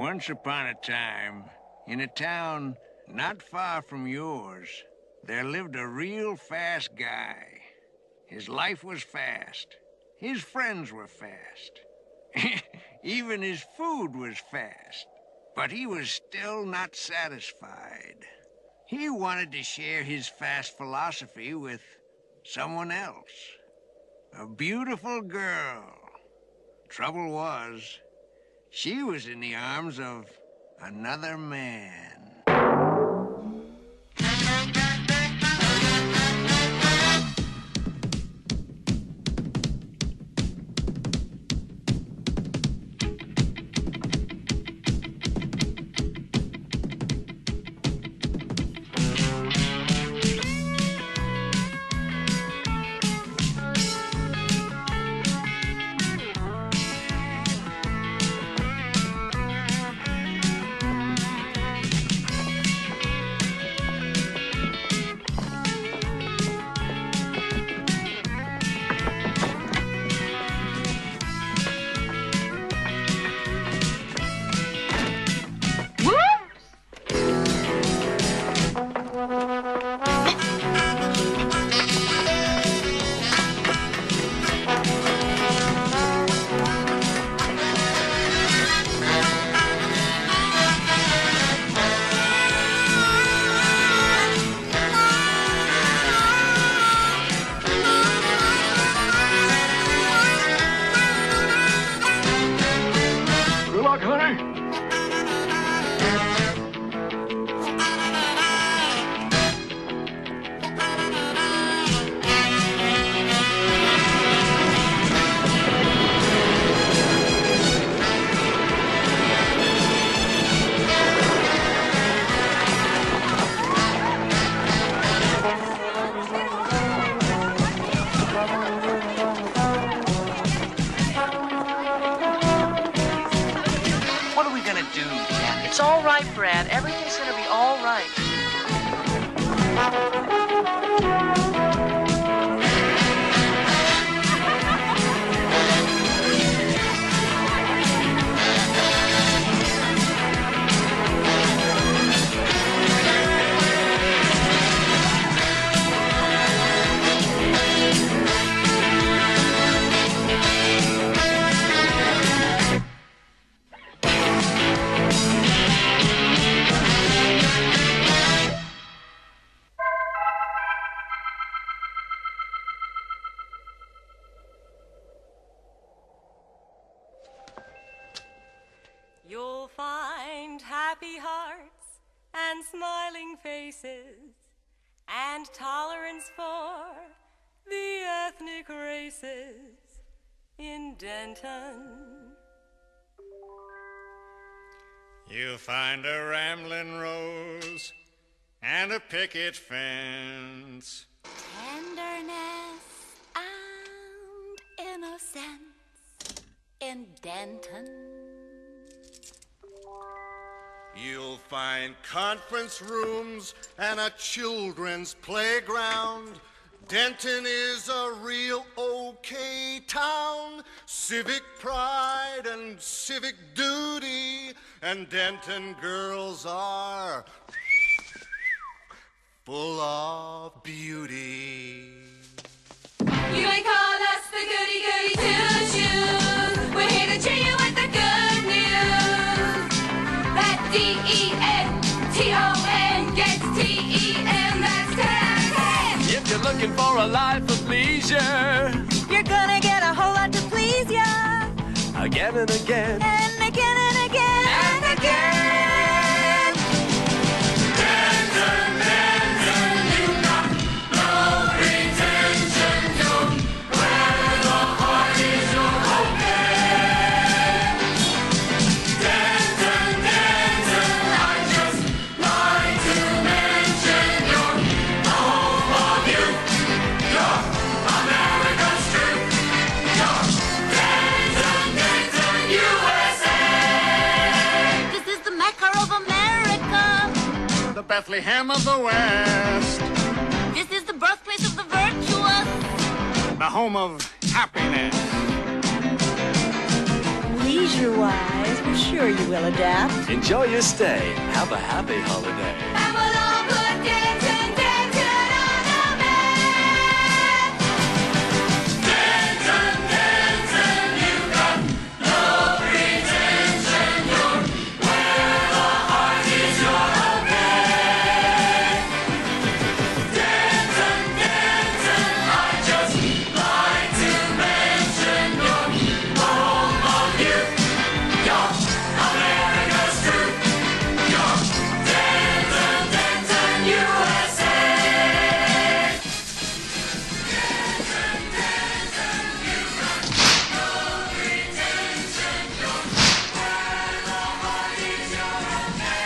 Once upon a time, in a town not far from yours, there lived a real fast guy. His life was fast. His friends were fast. Even his food was fast. But he was still not satisfied. He wanted to share his fast philosophy with someone else. A beautiful girl. Trouble was, she was in the arms of another man. It's all right, Brad. Everything's gonna be all right. You'll find happy hearts and smiling faces and tolerance for the ethnic races in Denton. You'll find a rambling rose and a picket fence, tenderness and innocence in Denton. You'll find conference rooms and a children's playground. Denton is a real okay town, civic pride and civic duty, and Denton girls are full of beauty. You may call us the goody goody two-shoes. We're here to cheer you with the good news. That D-E-N-T-O-N gets T-E-N, that's 10. If you're looking for a life of leisure, You're gonna get a whole lot to please ya. again and again, And again and again and again. Denton, Denton, you got no pretension zone, where the heart is your open. Denton, Denton, I just like to mention you're the home of you. You're America's truth. You're Denton, Denton, USA. This is the Mecca of America. The Bethlehem of the West. This is the birthplace of the virtuous. The home of happiness. Leisure-wise, Sure you will adapt. Enjoy your stay. Have a happy holiday. And we'll all put dancing, dancing on the mat. Dancing, dancing, you got no pretension. You're where the heart is, you're okay. Dancing, dancing, I just like to mention you're home of youth. You're America's truth. You're dancing, dancing USA. Dancing, dancing, you got no pretension. You're where the heart is, you're okay.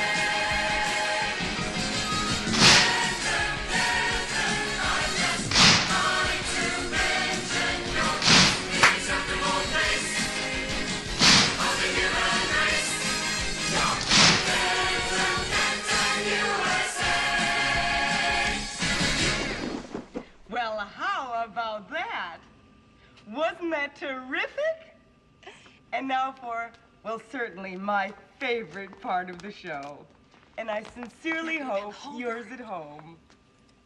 Dancing, dancing, I just like to mention your acceptable face of the human race. You're dancing, dancing USA. Well, how about that? Wasn't that terrific? And now for, well, certainly my favorite part of the show. And I sincerely hope yours at home.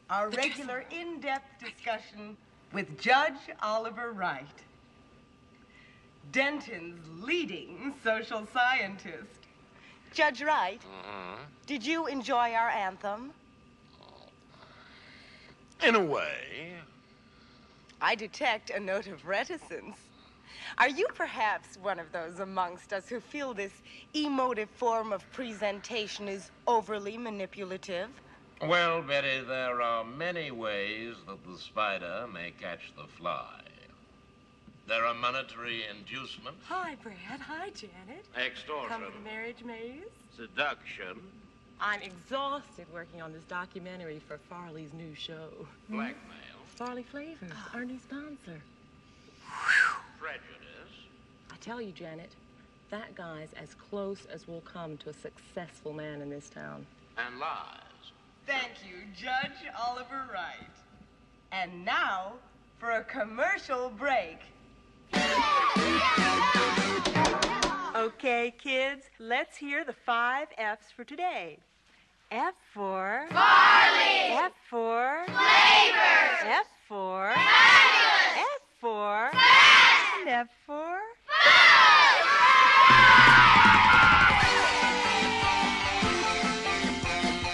Our regular in-depth discussion with Judge Oliver Wright, Denton's leading social scientist. Judge Wright, did you enjoy our anthem? In a way. I detect a note of reticence. Are you perhaps one of those amongst us who feel this emotive form of presentation is overly manipulative? Well, Betty, there are many ways that the spider may catch the fly. There are monetary inducements, Hi, Brad. Hi, Janet. extortion, Come to the marriage maze. seduction, I'm exhausted working on this documentary for Farley's new show. blackmail, Farley Flavors, our new sponsor. prejudice, I tell you, Janet, that guy's as close as we'll come to a successful man in this town. and lies. Thank you, Judge Oliver Wright. And now for a commercial break. Okay, kids, let's hear the 5 F's for today. F for Farley! F for Flavors! F for Fabulous! F for Fast! and F for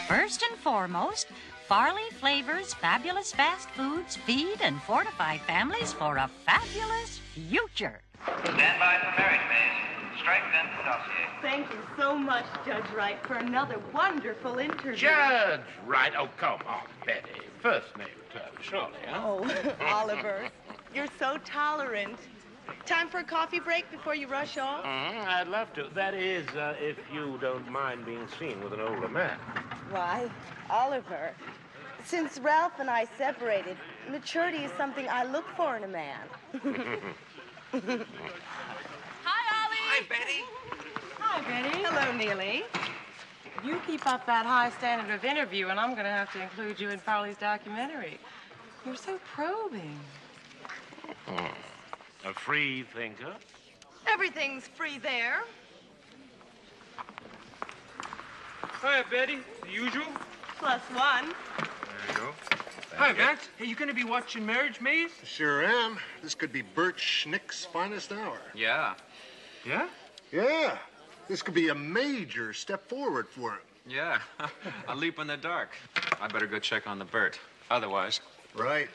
First and foremost, Farley Flavors fabulous fast foods feed and fortify families for a fabulous future. Stand by for marriage maze. Strengthen dossier. Thank you so much, Judge Wright, for another wonderful interview. Judge Wright, oh, come on, Betty. First name term, surely, huh? Oh, Oliver, you're so tolerant. Time for a coffee break before you rush off? I'd love to. That is, if you don't mind being seen with an older man. Why, Oliver, since Ralph and I separated, maturity is something I look for in a man. Hi, Ollie. Hi, Betty. Hi, Betty. Hello, Neely. You keep up that high standard of interview, and I'm going to have to include you in Farley's documentary. You're so probing. A free thinker. Everything's free there. Hi, Betty. The usual. +1. There you go. Hi, Max. Hey, you gonna be watching Marriage Maze? Sure am. This could be Bert Schnick's finest hour. Yeah. Yeah? Yeah. This could be a major step forward for him. Yeah, a leap in the dark. I better go check on the Bert. Otherwise... Right.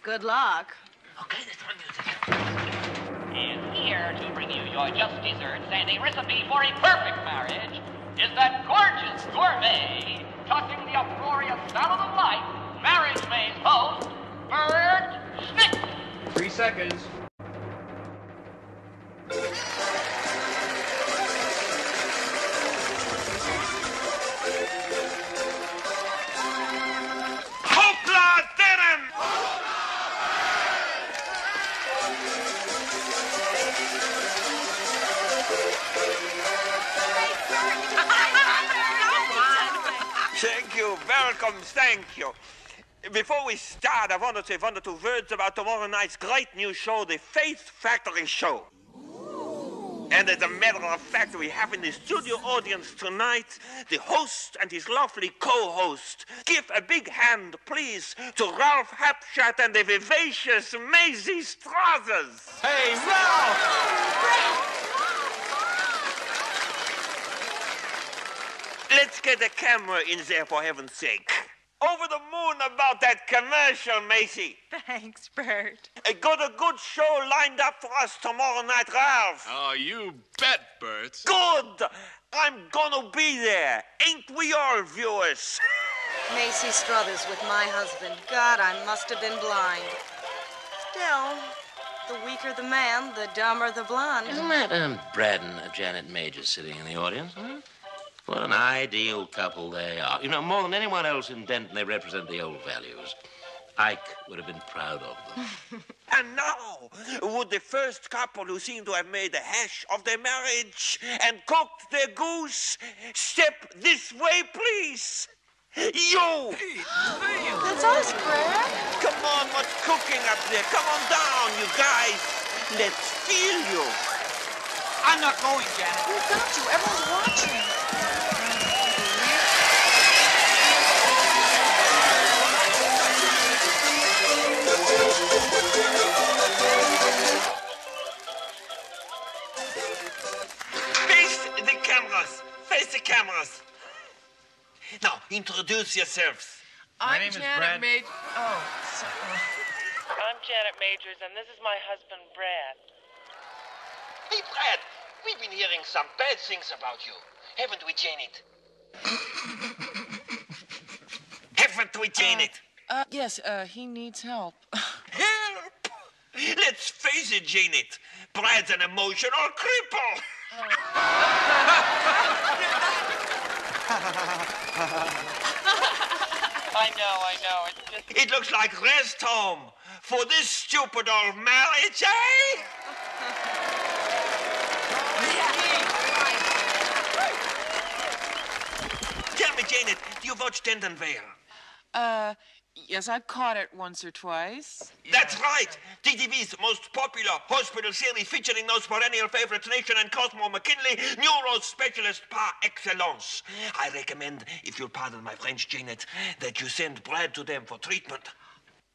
Good luck. Okay, this one music. And here to bring you your just desserts and a recipe for a perfect marriage is that gorgeous gourmet, tossing the uproarious salad of life, Marriage Maze host, Bert Schnick. 3 seconds. Hoopla didn't! Thank you. Welcome. Thank you. Before we start, I want to say 1 or 2 words about tomorrow night's great new show, the Faith Factory Show. And as a matter of fact, we have in the studio audience tonight the host and his lovely co-host. Give a big hand, please, to Ralph Hapschatt and the vivacious Maisie Strathers. Hey, Ralph! Let's get a camera in there, for heaven's sake. Over the moon about that commercial, Macy. Thanks, Bert. Got a good show lined up for us tomorrow night, Ralph. Oh, you bet, Bert. Good. I'm gonna be there. Ain't we all, viewers? Macy Struthers with my husband. God, I must have been blind. Still, the weaker the man, the dumber the blonde. Isn't that Brad and Janet Major sitting in the audience? Huh? What an ideal couple they are. You know, more than anyone else in Denton, they represent the old values. Ike would have been proud of them. And now, would the first couple who seem to have made a hash of their marriage and cooked their goose step this way, please? You! That's us, Brad. Come on, much cooking up there. Come on down, you guys. Let's feel you. I'm not going, Janet. We've got to. Everyone's watching. Face the cameras. Face the cameras. Now, introduce yourselves. My name is Brad. Oh, sorry. I'm Janet Majors, and this is my husband, Brad. Hey, Brad, we've been hearing some bad things about you. Haven't we, Janet? Haven't we, Janet? Yes, he needs help. Help! Let's face it, Janet. Brad's an emotional cripple. I know. It's just... It looks like rest home for this stupid old marriage, eh? Tell me, Janet, do you watch Denton Vale? Yes, I've caught it once or twice. That's right. TV's most popular hospital series featuring those perennial favorites, Nation and Cosmo McKinley, neuro specialist par excellence. I recommend, if you'll pardon my French, Janet, that you send Brad to them for treatment.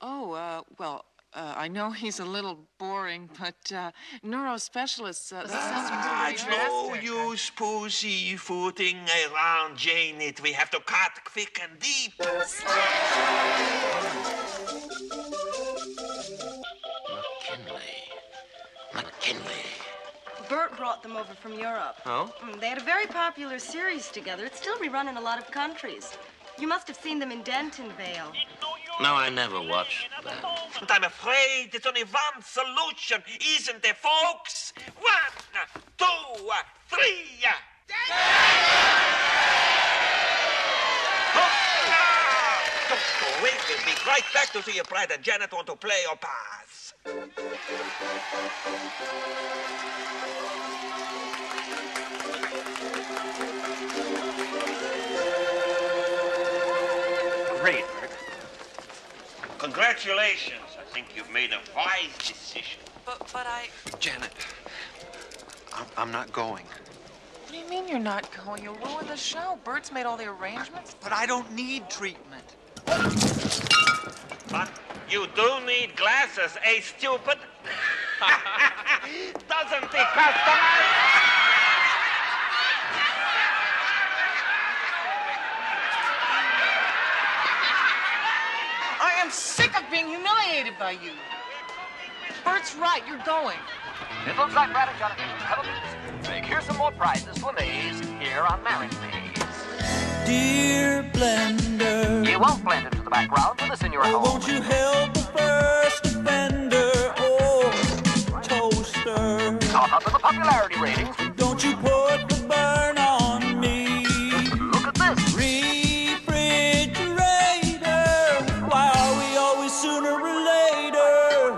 Oh, well, I know he's a little boring, but neurospecialists, that sounds pretty No drastic. use pussyfooting around, Janet. We have to cut quick and deep. McKinley. Bert brought them over from Europe. Oh? They had a very popular series together. It's still rerun in a lot of countries. You must have seen them in Dentonvale. No, I never watched that. And I'm afraid there's only one solution, isn't there, folks? 1, 2, 3. Don't go away. We'll be right back to see if Brad and Janet want to play or pass. Great, Bert. Congratulations. I think you've made a wise decision. But I... Janet, I'm not going. What do you mean you're not going? You'll ruin the show. Bert's made all the arrangements. But I don't need treatment. But you do need glasses, eh, stupid? Doesn't the customer? I am sick of being humiliated by you. Bert's right. You're going. It looks like Brad and Jonathan television. Here's some more prizes for Maze here on Marriage Maze. Dear Blender, You won't blend into the background with us in your home. won't you help the first offender? Oh, toaster, Caught up in the popularity ratings. don't you put the burn on me. Look at this. Refrigerator, why are we always sooner or later?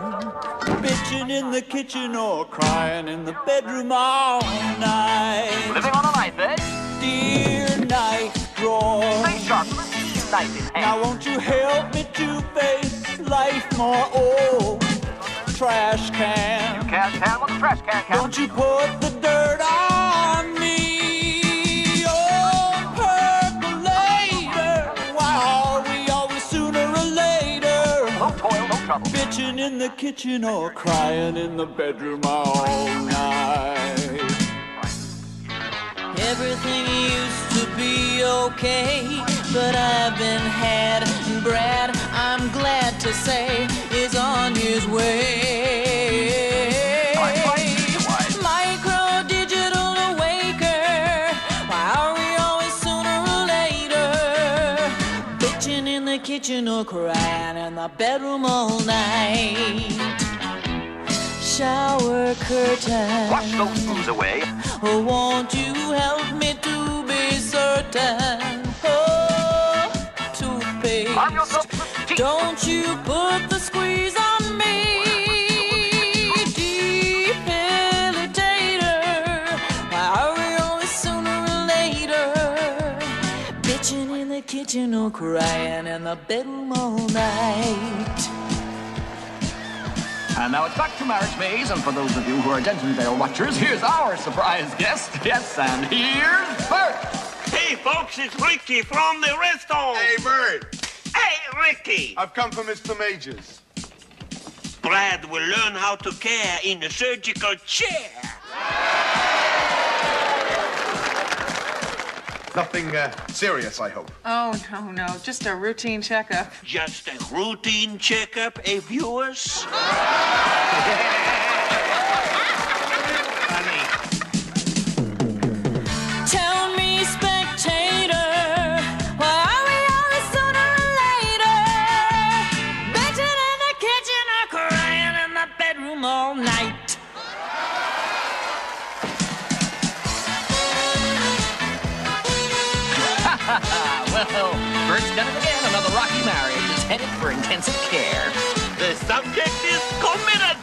Bitching in the kitchen or crying in the bedroom all night. Living on a knife edge. Dear knife drawer, Stay sharp with a keen knife in hand. now won't you help me to face life more? Oh, trash can. Can with a trash can. Don't you put the dirt trouble. Bitching in the kitchen or crying in the bedroom all night. Everything used to be okay, but I've been had, and Brad, I'm glad to say, is on his way. Micro-digital awaker, why are we always sooner or later? Bitching in the kitchen or crying in the bedroom all night. Shower curtain, wash those fools away. Oh, won't you help me to be certain? Oh, toothpaste, Arm yourself with teeth. Don't you put the squeeze on me. Debilitator, why are we always sooner or later? Bitching in the kitchen or crying in the bedroom all night. And now it's back to Marriage Maze, and for those of you who are Dentonvale watchers, here's our surprise guest. Yes, and here's Bert. Hey, folks, it's Ricky from the restaurant. Hey, Bert. Hey, Ricky. I've come for Mr. Majors. Brad will learn how to care in a surgical chair. Nothing serious, I hope. Oh, no, just a routine checkup. Just a routine checkup, viewers? Honey. Tell me, spectator, why are we always sooner or later? Bitching in the kitchen or crying in the bedroom all night. Well, Bert's done it again. Another rocky marriage is headed for intensive care. The subject is committed.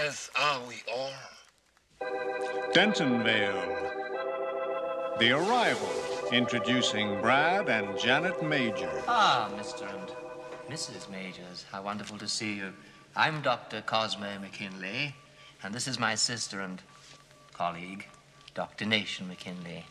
As are we all. Dentonvale. The Arrival, introducing Brad and Janet Majors. Ah, Mr. and Mrs. Majors, how wonderful to see you. I'm Dr. Cosmo McKinley, and this is my sister and colleague, Dr. Nation McKinley.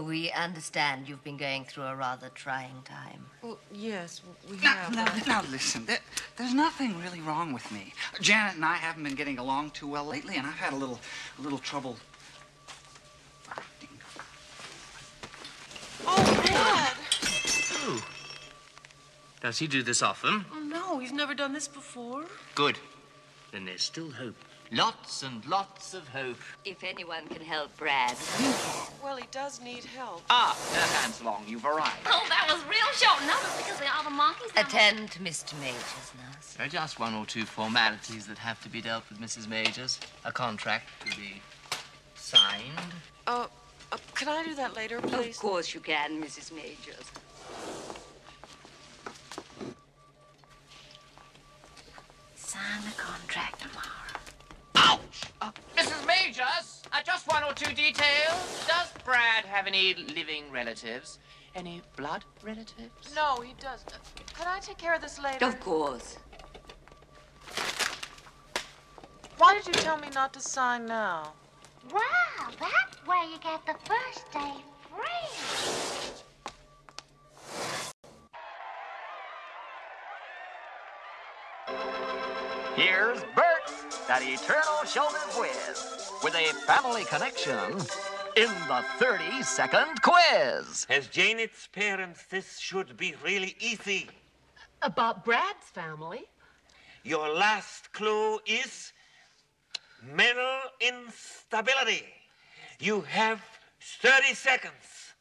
We understand you've been going through a rather trying time. Well, yes, we have. Now listen, there's nothing really wrong with me. Janet and I haven't been getting along too well lately, and I've had a little trouble. Oh, Dad! Oh. Does he do this often? Oh, no, he's never done this before. Good. Then there's still hope. Lots and lots of hope. If anyone can help Brad. Well, he does need help. Ah, hands long, you've arrived. Oh, that was real short notice because the other monkeys... Attend to Mr. Majors, nurse. There are just one or two formalities that have to be dealt with, Mrs. Majors. A contract to be signed. Can I do that later, please? Of course you can, Mrs. Majors. Sign the contract tomorrow. Ouch! Mrs. Majors, just one or two details. Does Brad have any living relatives? Any blood relatives? No, he doesn't. Can I take care of this later? Of course. Why did you tell me not to sign now? Well, that's where you get the first day free. Here's Bert, that eternal shoulder whiz, with a family connection in the 30-second quiz. As Janet's parents, this should be really easy. About Brad's family? Your last clue is mental instability. You have 30 seconds.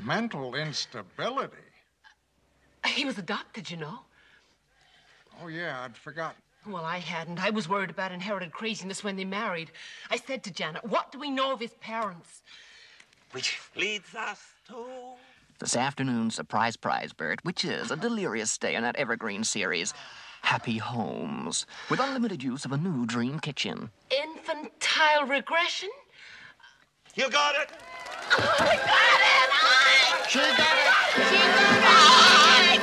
Mental instability? He was adopted, you know. Oh, yeah, I'd forgotten. Well, I hadn't. I was worried about inherited craziness when they married. I said to Janet, what do we know of his parents? Which leads us to... This afternoon's surprise prize, Bert, which is a delirious stay in that evergreen series, Happy Homes, with unlimited use of a new dream kitchen. Infantile regression? You got it! I got it! She got it! She got it!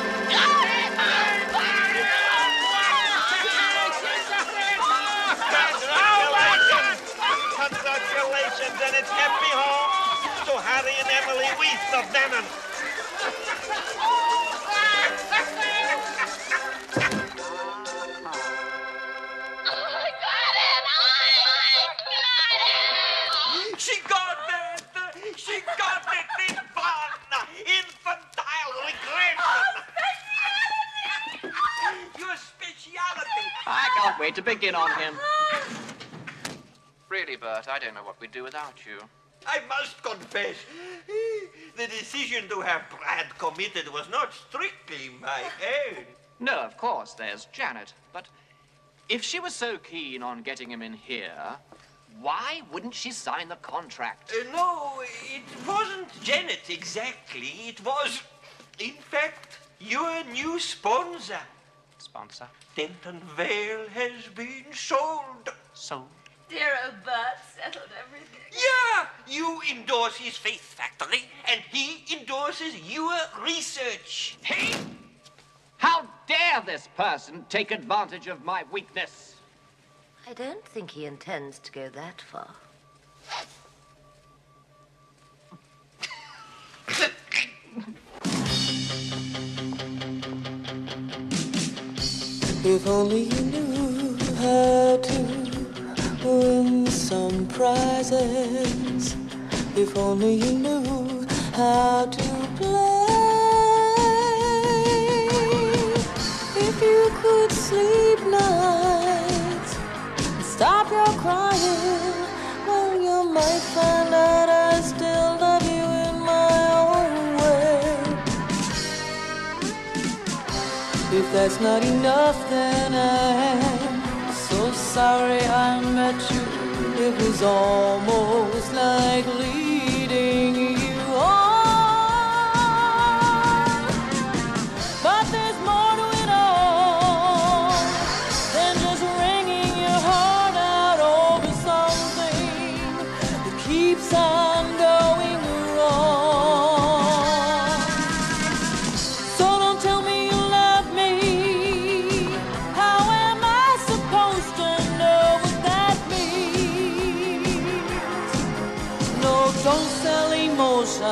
Congratulations, and it's happy home to Harry and Emily Weiss of Denham. way to begin on him. Really, Bert, I don't know what we'd do without you. I must confess, the decision to have Brad committed was not strictly my own. No, of course, there's Janet. But if she was so keen on getting him in here, why wouldn't she sign the contract? No, it wasn't Janet exactly. It was, in fact, your new sponsor. Sponsor? Denton Vale has been sold. Sold? Dear old Bert settled everything. Yeah, you endorse his Faith Factory, and he endorses your research. He? How dare this person take advantage of my weakness? I don't think he intends to go that far. If only you knew how to win some prizes. If only you knew how to play. If you could sleep nights and stop your crying, well, you might find out I still love you in my own way. If that's not enough, then I'm so sorry I met you. It was almost like leading you on. But there's more to it all than just wringing your heart out over something that keeps on going wrong. So don't tell me you love me. How am I supposed to know what that means? No, don't sell emotion.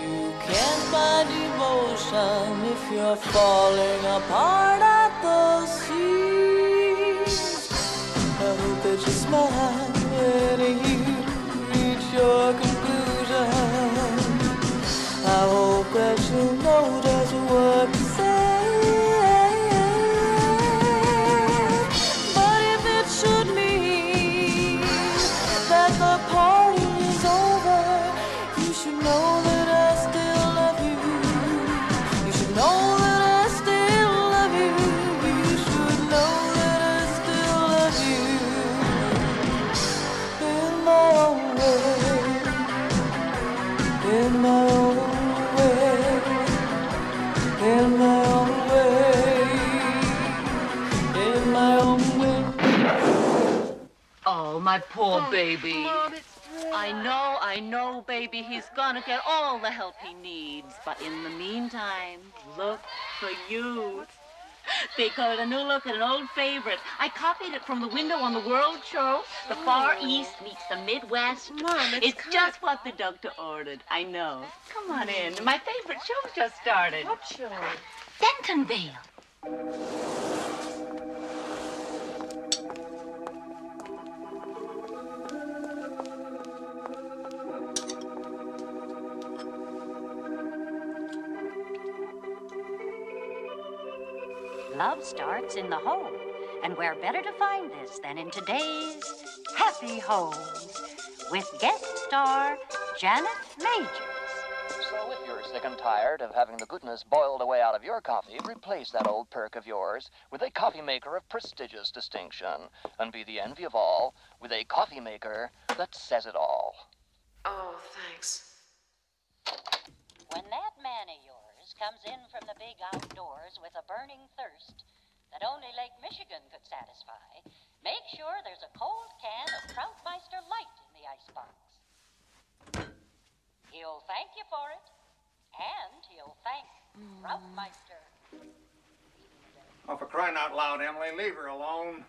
You can't buy devotion if you're falling apart at the seams. I hope that you smile when you reach your conclusion. I hope that you know just what to say. But if it should mean that the party is over, you should know that I still love you. You should know that I still love you. You should know that I still love you. In my own way. In my own way. In my own way. In my own way. Oh, my poor baby. Mom, it's I know, baby. He's gonna get all the help he needs. But in the meantime, look for you. They call it a new look at an old favorite. I copied it from the window on the World Show. The Far East meets the Midwest. Mom, it's just what the doctor ordered. I know. Come on in. My favorite show's just started. What show? Dentonvale. Love starts in the home, and where better to find this than in today's Happy Homes with guest star Janet Majors. So if you're sick and tired of having the goodness boiled away out of your coffee, replace that old perk of yours with a coffee maker of prestigious distinction, and be the envy of all with a coffee maker that says it all. Oh, thanks. When that man of yours comes in from the big outdoors with a burning thirst that only Lake Michigan could satisfy, make sure there's a cold can of Troutmeister Light in the icebox. He'll thank you for it, and he'll thank Troutmeister. Oh, for crying out loud, Emily, leave her alone.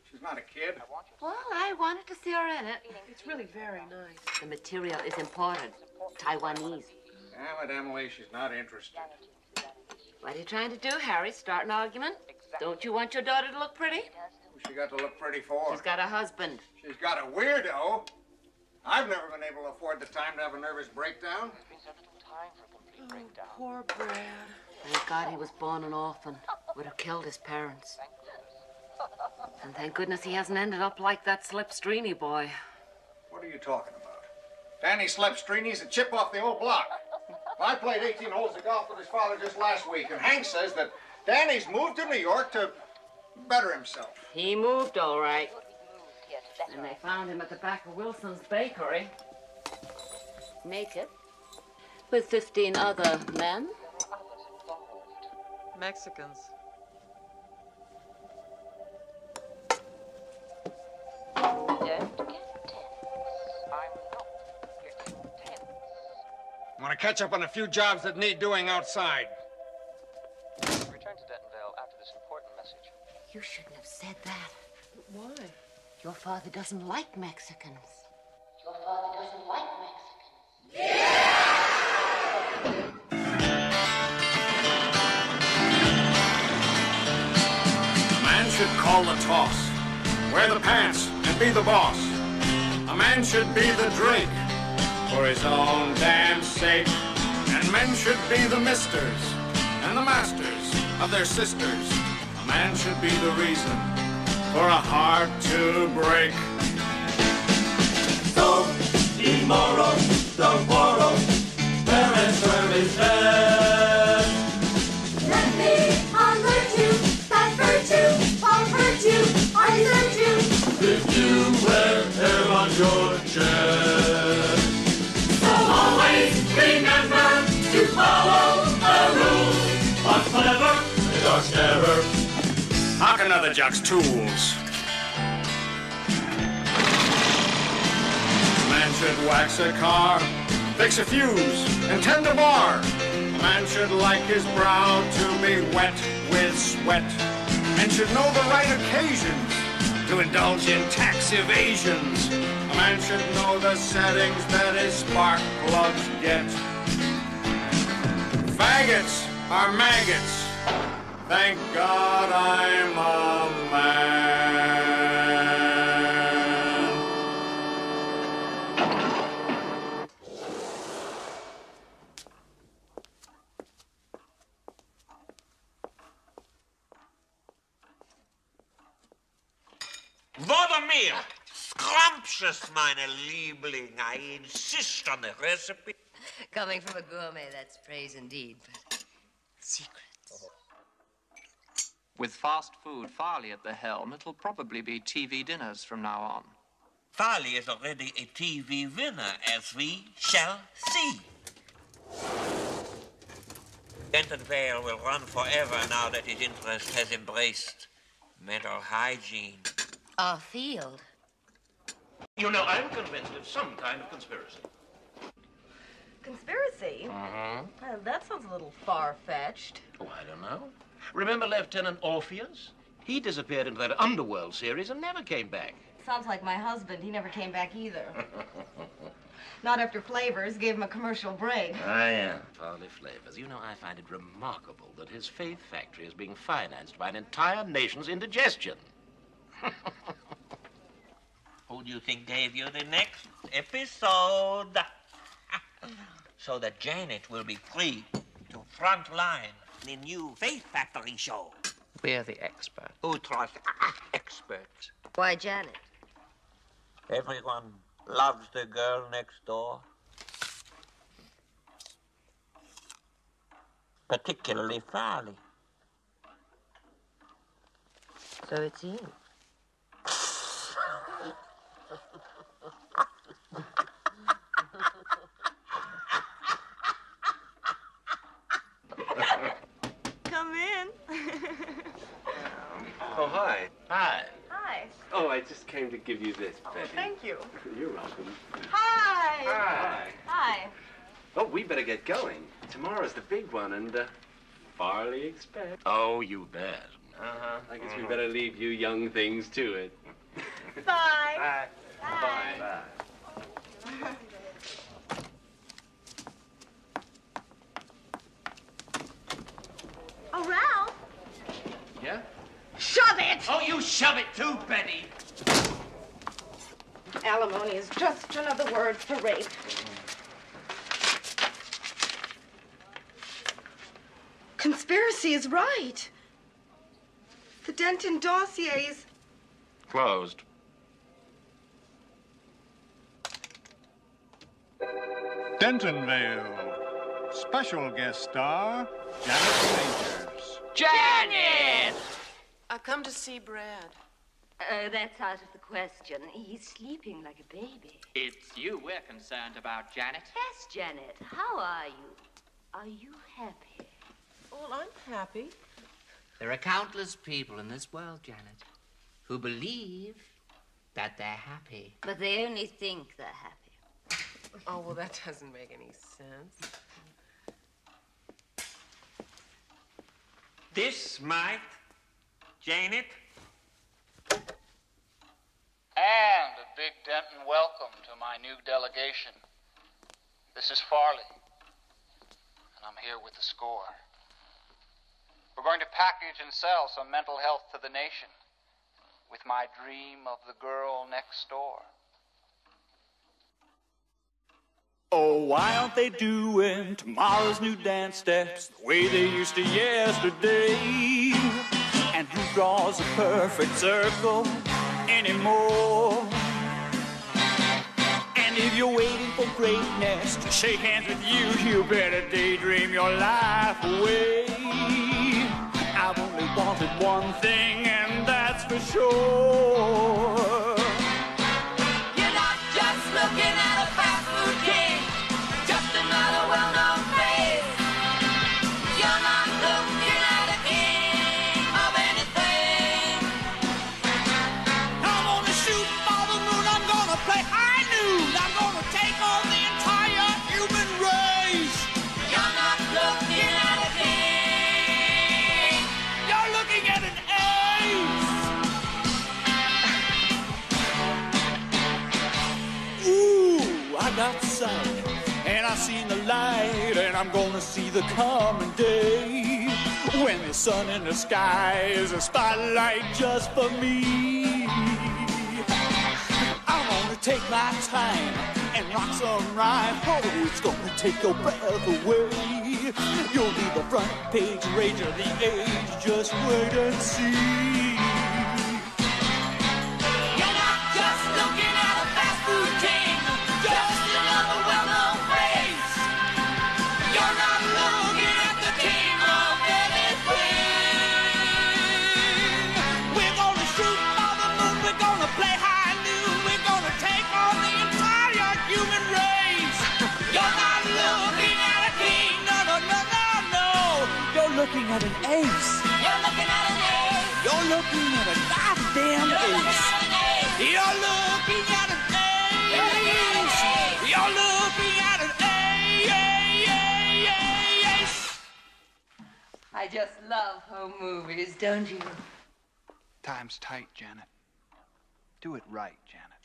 She's not a kid. Well, I wanted to see her in it. It's really very nice. The material is imported. Taiwanese. Damn it, Emily, she's not interested. What are you trying to do, Harry? Start an argument? Don't you want your daughter to look pretty? Who's she got to look pretty for? She's got a husband. She's got a weirdo. I've never been able to afford the time to have a nervous breakdown. Poor Brad. Thank God he was born an orphan. Would have killed his parents. And thank goodness he hasn't ended up like that Slipstreamy boy. What are you talking about? Danny Slipstreamy's a chip off the old block. I played 18 holes of golf with his father just last week, and Hank says that Danny's moved to New York to better himself. He moved, all right. And they found him at the back of Wilson's Bakery. Naked. With 15 other men. Mexicans. I want to catch up on a few jobs that need doing outside. Return to Dentonville after this important message. You shouldn't have said that. Why? Your father doesn't like Mexicans. Your father doesn't like Mexicans. A man should call the toss, wear the pants, and be the boss. A man should be the drink for his own damn sake. And men should be the misters and the masters of their sisters. A man should be the reason for a heart to break. So, immoral, don't quarrel, parents where is best. Let me alert you that virtue won't hurt you or desert you. If you wear hair on your chest. So always remember to follow the rules. What's clever, does never. How can other jocks' tools? A man should wax a car, fix a fuse, and tend a bar. A man should like his brow to be wet with sweat, and should know the right occasions to indulge in tax evasions. A man should know the settings that his spark plugs get. Faggots are maggots. Thank God I'm a man. Buttermeal! Scrumptious, meine Liebling. I insist on the recipe. Coming from a gourmet, that's praise indeed, but secrets. With fast food Farley at the helm, it'll probably be TV dinners from now on. Farley is already a TV winner, as we shall see. Dentonvale will run forever now that his interest has embraced mental hygiene. Our field. You know, I'm convinced of some kind of conspiracy. Conspiracy? That sounds a little far-fetched. Oh, I don't know. Remember Lieutenant Orpheus? He disappeared into that Underworld series and never came back. Sounds like my husband. He never came back either. Not after Flavors gave him a commercial break. Ah, yeah. Farley Flavors. You know, I find it remarkable that his faith factory is being financed by an entire nation's indigestion. Who do you think gave you the next episode? So that Janet will be free to frontline the new Faith Factory show. We're the experts. Who trusts experts? Why, Janet? Everyone loves the girl next door. Particularly Farley. So it's you. Come in. Oh, hi. Hi. Hi. Oh, I just came to give you this, Betty. Thank you. You're welcome. Hi. Hi. Hi. Oh, we better get going. Tomorrow's the big one, and Farley expects. Oh, you bet. I guess we better leave you young things to it. Bye. Bye. Bye. Bye. Oh, Ralph. Yeah? Shove it! Oh, you shove it too, Betty. Alimony is just another word for rape. Conspiracy is right. The Denton dossiers Closed. Dentonville. Special guest star, Janet Majors. Janet! I come to see Brad. That's out of the question. He's sleeping like a baby. It's you we're concerned about, Janet. Yes, Janet. How are you? Are you happy? Well, I'm happy. There are countless people in this world, Janet, who believe that they're happy. But they only think they're happy. Oh, well, that doesn't make any sense. This might, Janet. And a big Denton welcome to my new delegation. This is Farley, and I'm here with the score. We're going to package and sell some mental health to the nation with my dream of the girl next door. Oh, why aren't they doing tomorrow's new dance steps the way they used to yesterday? And who draws a perfect circle anymore? And if you're waiting for greatness to shake hands with you, you better daydream your life away. I've only wanted one thing, and that's for sure. You're not just looking at a fast food king, just another well-known face. You're not looking at a king of anything. I'm gonna shoot for the moon, I'm gonna play high noon, I'm gonna take on the entire human race. You're not looking at a king. You're looking at an ace. Ooh, I got sight, and I seen the light, and I'm gonna see the coming day when the sun in the sky is a spotlight just for me. I'm gonna take my time and rock some rhyme. Oh, it's gonna take your breath away. You'll be the front page rage of the age. Just wait and see. You're not just looking at a fast food king, just another well-known face. You're not looking at the king of anything. We're gonna shoot for the moon. We're gonna play high noon. We're gonna take on the entire human race. You're not looking at a king. No, no, no, no, no. You're looking at an ace. You're looking at an ace. You're looking at a goddamn ace. You're looking at an ace. You're looking at an ace. I just love home movies, don't you? Time's tight, Janet. Do it right, Janet.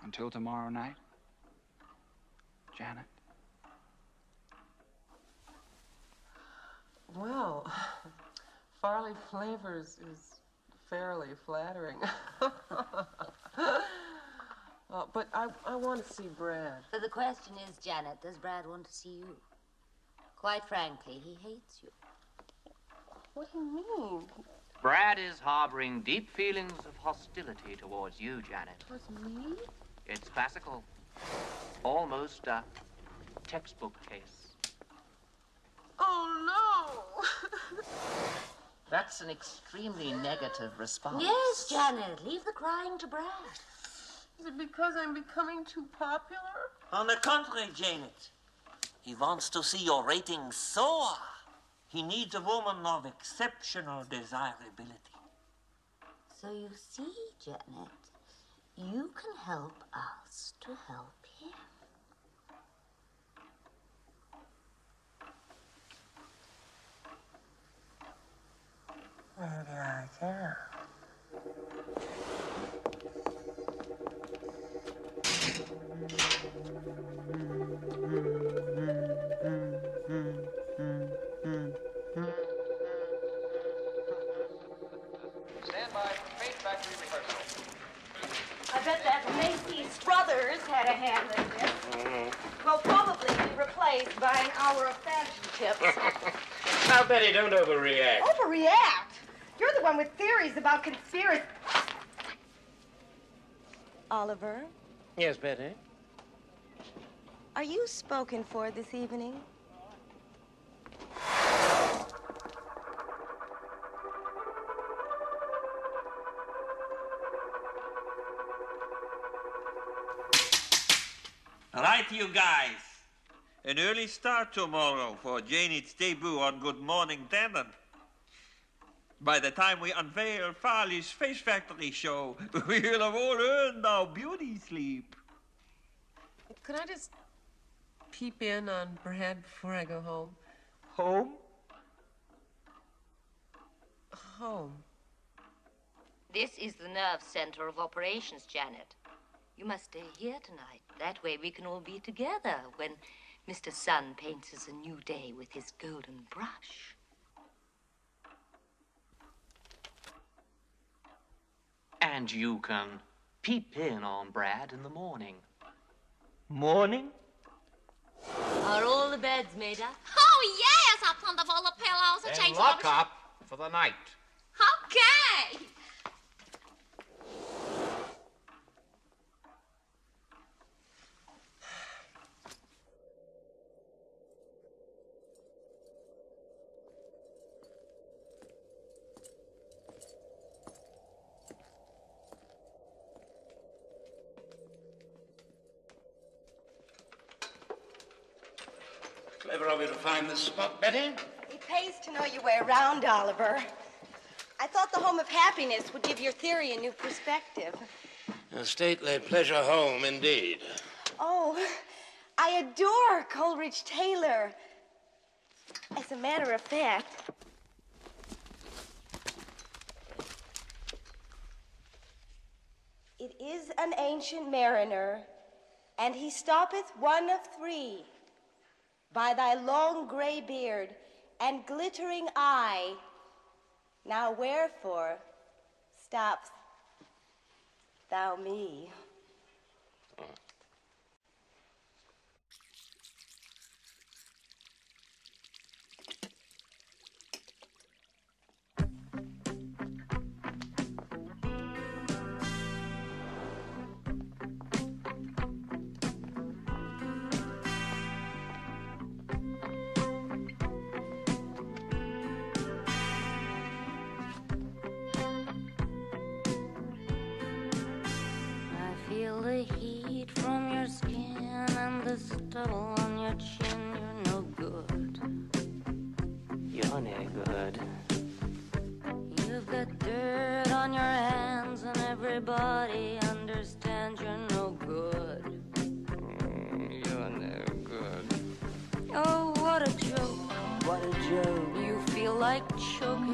Until tomorrow night, Janet. Well, Farley Flavors is fairly flattering. But I want to see Brad. So the question is, Janet, does Brad want to see you? Quite frankly, he hates you. What do you mean? Brad is harboring deep feelings of hostility towards you, Janet. Towards me? It's classical. Almost a textbook case. Oh, no! That's an extremely negative response. Yes, Janet, leave the crying to Brad. Is it because I'm becoming too popular? On the contrary, Janet. He wants to see your ratings soar. He needs a woman of exceptional desirability. So you see, Janet, you can help us to help him. Maybe I can. Stand by for Faith Factory rehearsal. I bet that Macy's Brothers had a hand in this. Will probably be replaced by an hour of fashion tips. Now, Betty, don't overreact. Overreact? You're the one with theories about conspiracy. Oliver, Yes, Betty? are you spoken for this evening? Right, you guys. An early start tomorrow for Janet's debut on Good Morning Denton. By the time we unveil Farley's Face Factory show, we'll have all earned our beauty sleep. Could I just peep in on Brad before I go home? Home? Home. This is the nerve center of operations, Janet. You must stay here tonight. That way we can all be together when Mr. Sun paints us a new day with his golden brush. And you can peep in on Brad in the morning. Morning? Are all the beds made up? Oh, yes, I'll plump up all the pillows and Then change lock all the... up for the night. Okay. Clever of you to find this spot, Betty. It pays to know your way around, Oliver. I thought the home of happiness would give your theory a new perspective. A stately pleasure home, indeed. Oh, I adore Coleridge Taylor. As a matter of fact, it is an ancient mariner, and he stoppeth one of three. By thy long gray beard and glittering eye, now wherefore stops thou me? I feel the heat from your skin and the stubble on your chin. You're no good. You're no good. You've got dirt on your hands and everybody understands you're no good. You're no good. Oh, what a joke. What a joke. You feel like choking.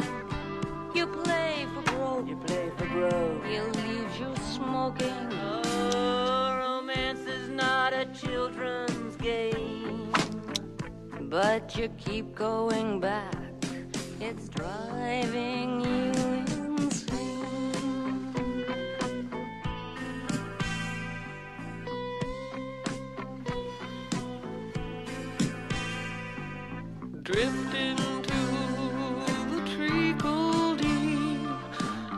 You play for broke. You play for broke. He leaves you smoking. Oh, romance is not a children's game. But you keep going back. It's driving you insane. Drifting to the treacle deep,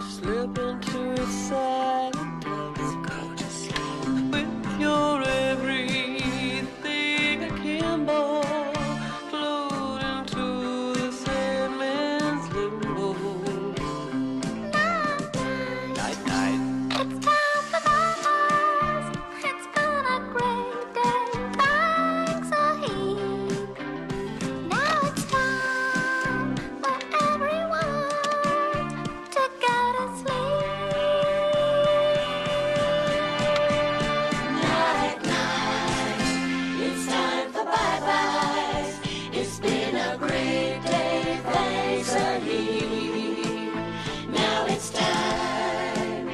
slip into its silent depths. Go to sleep with your everything akimbo, floating to the Sandman's limbo. Night, night. It's time for bye-byes. It's been a great day. Thanks a heap. Now it's time for everyone to go to sleep. Night, night, it's time for bye-byes. It's been a great day, thanks a heap. Now it's time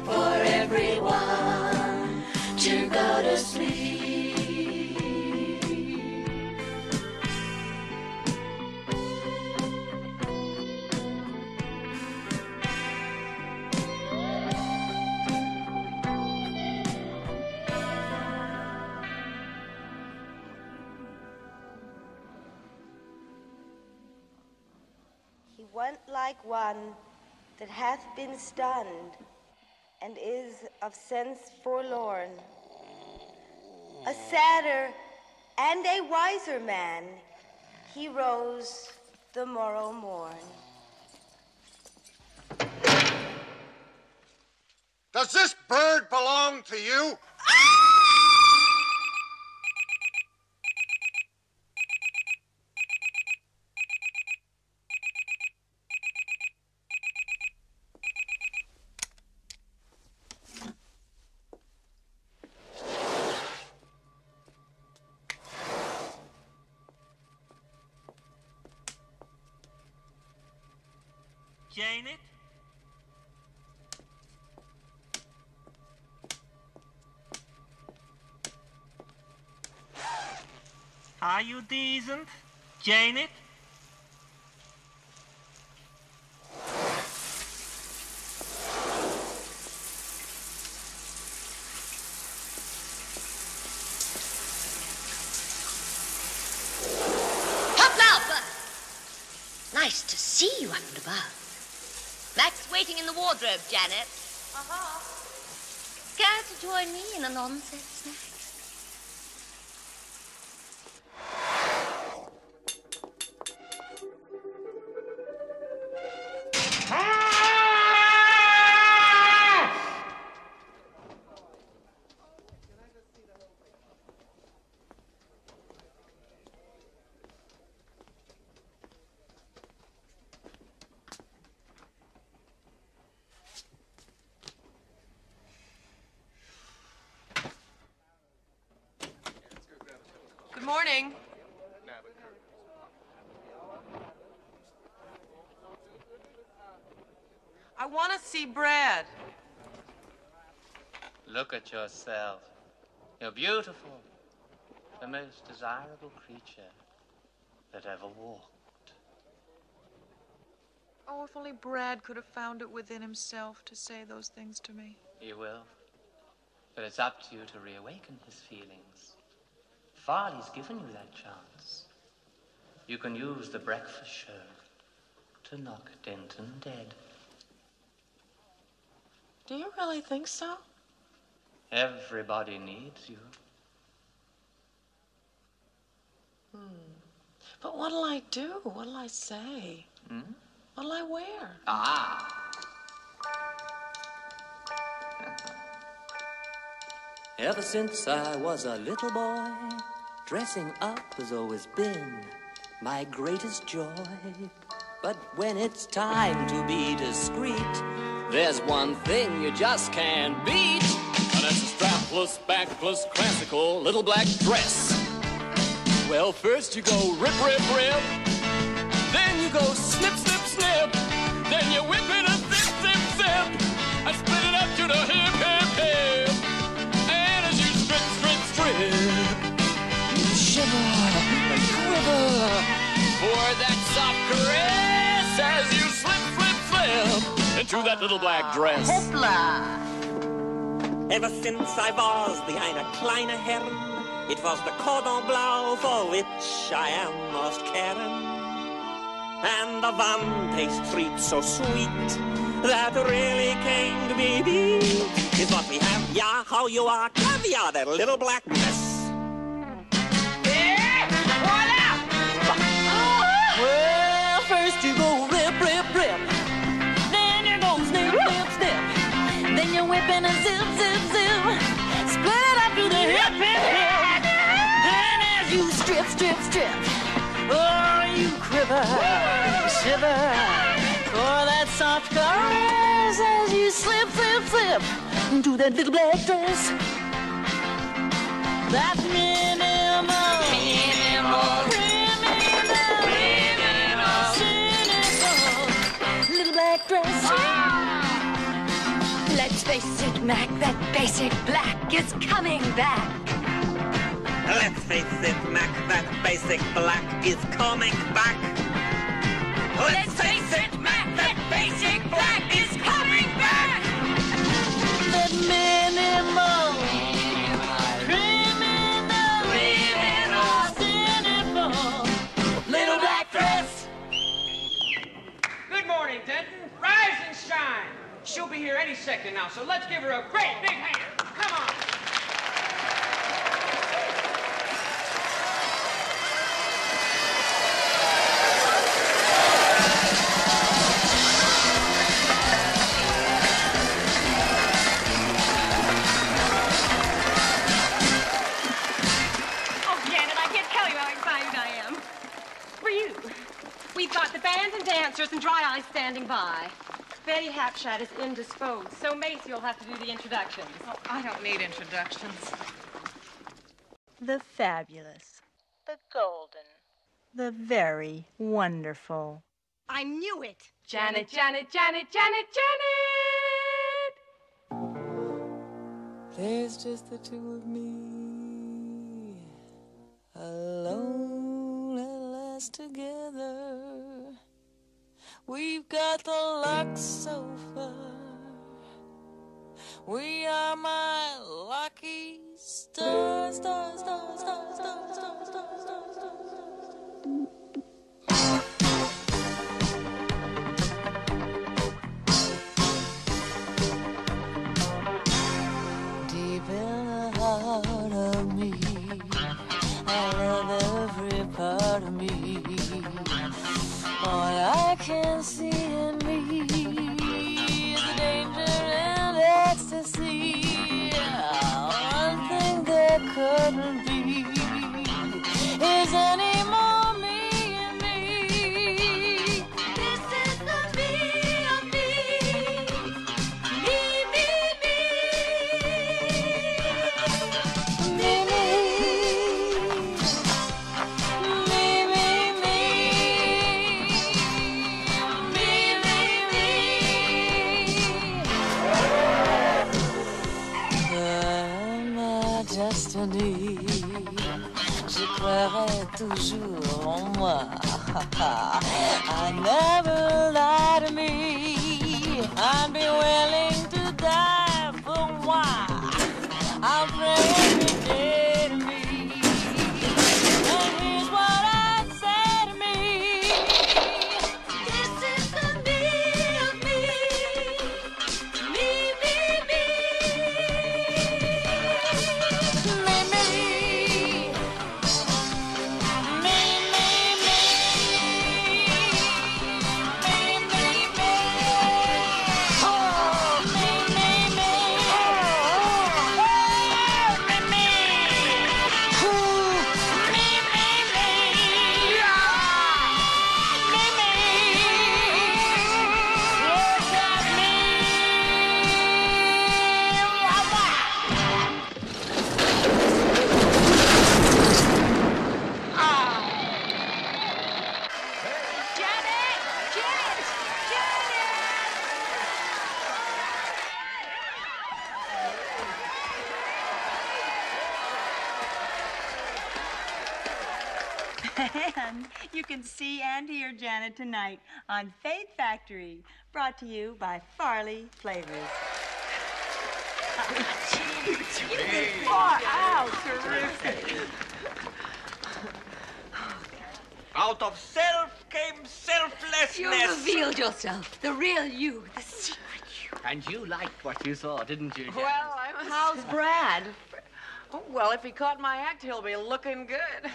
for everyone to go to sleep. He went like one that hath been stunned and is of sense forlorn. A sadder and a wiser man, he rose the morrow morn. Does this bird belong to you? Janet? Are you decent, Janet? Nice to see you up and above. Mac's waiting in the wardrobe, Janet. Uh-huh. Care to join me in a non-set snack? Good morning. I want to see Brad. Look at yourself. You're beautiful. The most desirable creature that ever walked. Oh, if only Brad could have found it within himself to say those things to me. He will. But it's up to you to reawaken his feelings. Farley's given you that chance. You can use the breakfast show to knock Denton dead. Do you really think so? Everybody needs you. But what'll I do? What'll I say? What'll I wear? Ah. Ever since I was a little boy, dressing up has always been my greatest joy. But when it's time to be discreet, there's one thing you just can't beat. And it's a strapless, backless, classical little black dress. Well, first you go rip, rip, rip. Then you go snip, snip, snip. Then you whip it a zip, zip, zip. I split it up to the hip, hip, hip. And as you strip, strip, strip, you shiver and quiver for that soft caress as you slip, slip, slip into that little black dress. Hoppla! Ever since I was behind a kleine Herren, it was the cordon bleu for which I am most caring. And the one taste treat so sweet that really came to be beat is what we have, yeah, how you are, caviar, that little black mess. Well, first you go rip, rip, rip. Then you go snip, snip, snip. Then you're whipping a zip, zip, zip. Split it up to the hip, hip, hip. And as you strip, strip, strip, oh, you quiver, shiver for that soft caress as you slip, slip, slip into that little black dress. That minimal, little black dress. Let's face it, Mac, that basic black is coming back. Let's face it, Mac, that basic black is coming back. Let's face it, Mac, that basic black is coming back. That minimal, Little black dress. Good morning, Denton. Rise and She'll be here any second now, so let's give her a great big hand. Come on. Oh, Janet, I can't tell you how excited I am. For you. We've got the bands and dancers and Dry Eyes standing by. Betty Hapshat is indisposed, so Macy will have to do the introductions. Oh, I don't need introductions. The fabulous, The golden. the very wonderful. I knew it. Janet, Janet, Janet, Janet, Janet! There's just the two of me, alone at last together. We've got the luck so far. We are my lucky stars, stars, stars, stars, stars, stars, stars, stars, deep in the heart of me, I love every part of me. All I can see in me is danger and ecstasy. One thing there couldn't be is any more me and me. This is the me of me. Me, me, me. Me, me. Me, me, me. Ma destiny, je croirai toujours en moi. I never lie to me. I'd be willing to die for moi. I'll pray every day to me. And here's what I say to me. This is the me of me. Me, me, me. Me, me. Me, me, me. Me, me, me. Oh, me, me, me. Oh, me, me. Ooh, me, me, me. Yeah. Me, me. Look at me. And you can see and hear Janet tonight on Faith Factory, brought to you by Farley Flavors. Far out. Terrific. Out of self came selflessness. You revealed yourself, the real you, the secret you. And you liked what you saw, didn't you, Janet? Well, how's Brad? Oh, well, if he caught my act, he'll be looking good.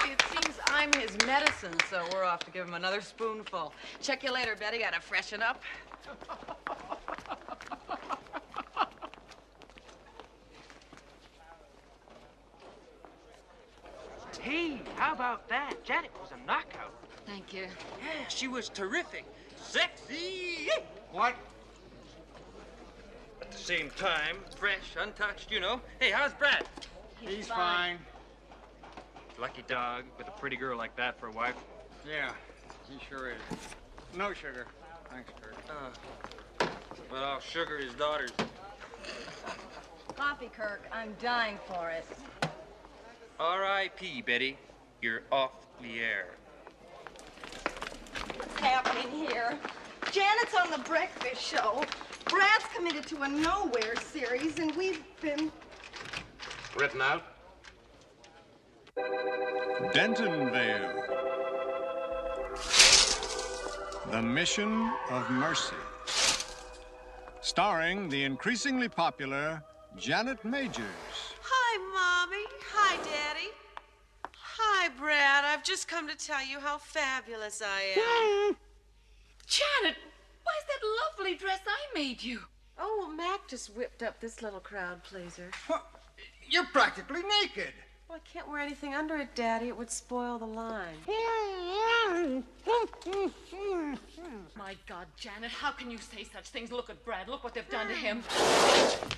It seems I'm his medicine, so we're off to give him another spoonful. Check you later, Betty. Gotta freshen up. Hey, how about that? Janet was a knockout. Thank you. Yeah, she was terrific. Sexy. What? At the same time, fresh, untouched, you know. Hey, how's Brad? He's fine. Lucky dog with a pretty girl like that for a wife. Yeah, he sure is. No sugar. Thanks, Kurt. Well, I'll sugar his daughters. Coffee, Kirk. I'm dying for it. R.I.P., Betty. You're off the air. What's happening here? Janet's on the breakfast show. Brad's committed to a Nowhere series, and we've been... Written out? Dentonville. The Mission of Mercy. Starring the increasingly popular Janet Majors. Hi, Mommy. Hi, Daddy. Hi, Brad. I've just come to tell you how fabulous I am. Janet, why is that lovely dress I made you? Oh, Mac just whipped up this little crowd pleaser. You're practically naked. Well, I can't wear anything under it, Daddy. It would spoil the line. My God, Janet, how can you say such things? Look at Brad. Look what they've done to him.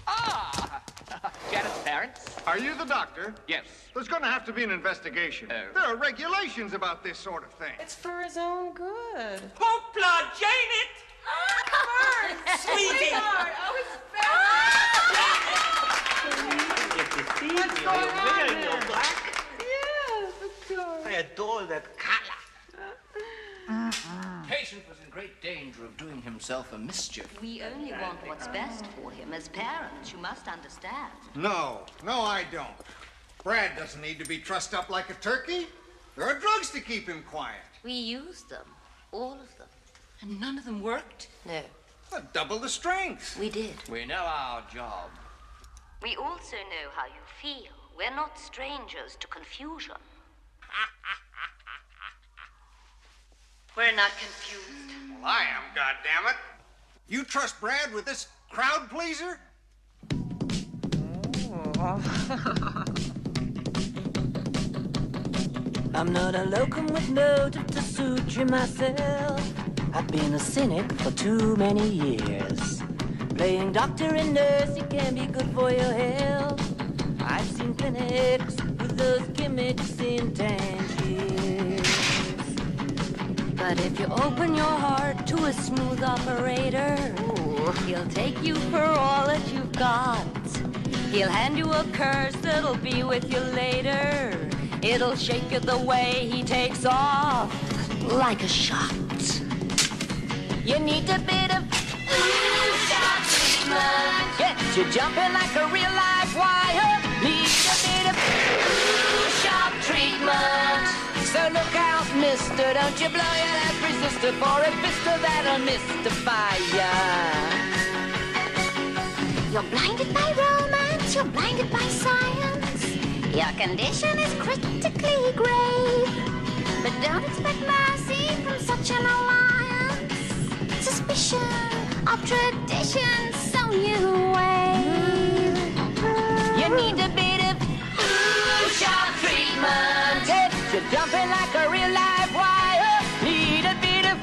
Ah! Janet's parents? Are you the doctor? Yes. There's going to have to be an investigation. There are regulations about this sort of thing. It's for his own good. Hoopla, Janet! Sweetie! Sweetheart, What's going on here? Yes, of course. I adore that color. Patient was in great danger of doing himself a mischief. We only want what's best for him. As parents, you must understand. No, I don't. Brad doesn't need to be trussed up like a turkey. There are drugs to keep him quiet. We used them. All of them. And none of them worked? No. Double the strength. We did. We know our job. We also know how you feel. We're not strangers to confusion. We're not confused. Well, I am, goddammit. You trust Brad with this crowd pleaser? I'm not a locum with motive to suit you myself. I've been a cynic for too many years. Playing doctor and nurse, it can be good for your health. I've seen clinics with those gimmicks in Tangiers. But if you open your heart to a smooth operator, he'll take you for all that you've got. He'll hand you a curse that'll be with you later. It'll shake you the way he takes off, like a shot. You need a bit of shot treatment. Get you jumping like a real live wire. Need a bit of shot treatment. So look out, mister, don't you blow your last resistor for a pistol that'll mystify ya. You're blinded by romance, you're blinded by science. Your condition is critically grave. But don't expect mercy from such an alliance. Suspicion of tradition, so you wave. You need a bit of shot treatment. Get you jumping like a real live wire. Need a bit of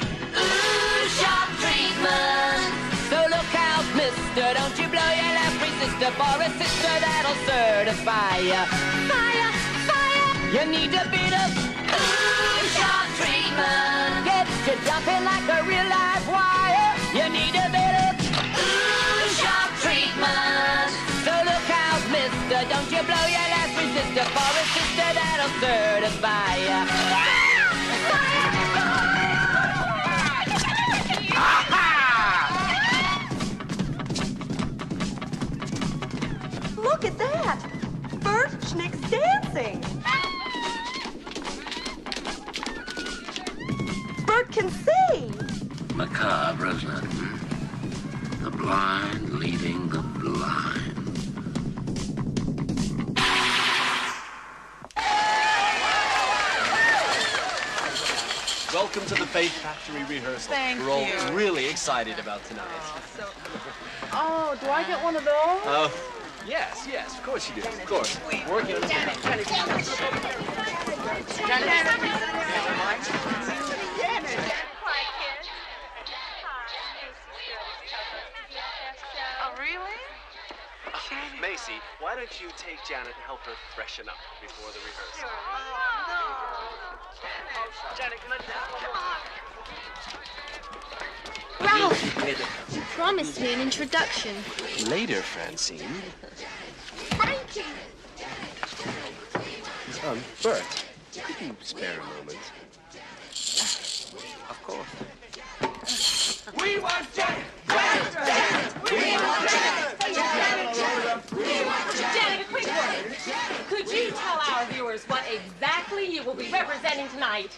shot treatment. So look out, mister, don't you blow your last resistor for a sister that'll certify ya. Fire, fire. You need a bit of shot treatment. Get you jumping like a real live wire. You need a bit of shot treatment. So look out, mister, don't you blow your last resistor for a sister that'll certify ya. Look at that! Bert Schnick's dancing! Bert can see! Macabre, isn't it? The blind leading the blind. Welcome to the Faith Factory rehearsal. Thank We're all you. really excited about tonight. Oh, do I get one of those? Oh, yes, of course you do. Of course. Working on it. Oh, really? Macy, why don't you take Janet and help her freshen up before the rehearsal? Janet, can Ralph, you promised me an introduction. Later, Francine. Frankie! Bert, could you spare a moment? Of course. We want Janet! Janet! We want Janet! Janet! Janet, quick! Could you tell our viewers just what exactly you will be representing tonight.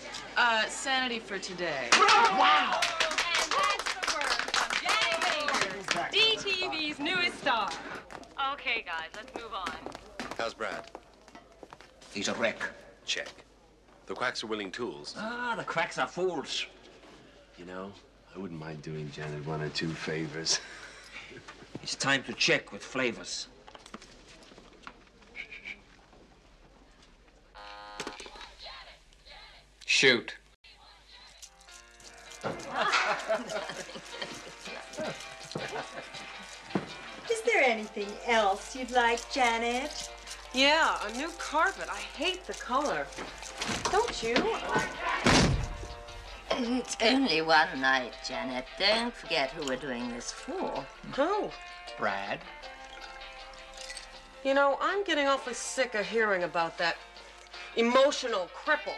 Sanity for today. Wow! And that's the word from Janet Majors, DTV's newest star. Okay, guys, let's move on. How's Brad? He's a wreck. Check. The quacks are willing tools. Ah, the quacks are fools. You know, I wouldn't mind doing Janet one or two favors. It's time to check with flavors. Shoot. Is there anything else you'd like, Janet? Yeah, a new carpet. I hate the color. Don't you? It's only one night, Janet. Don't forget who we're doing this for. Who? Brad. You know, I'm getting awfully sick of hearing about that emotional cripple.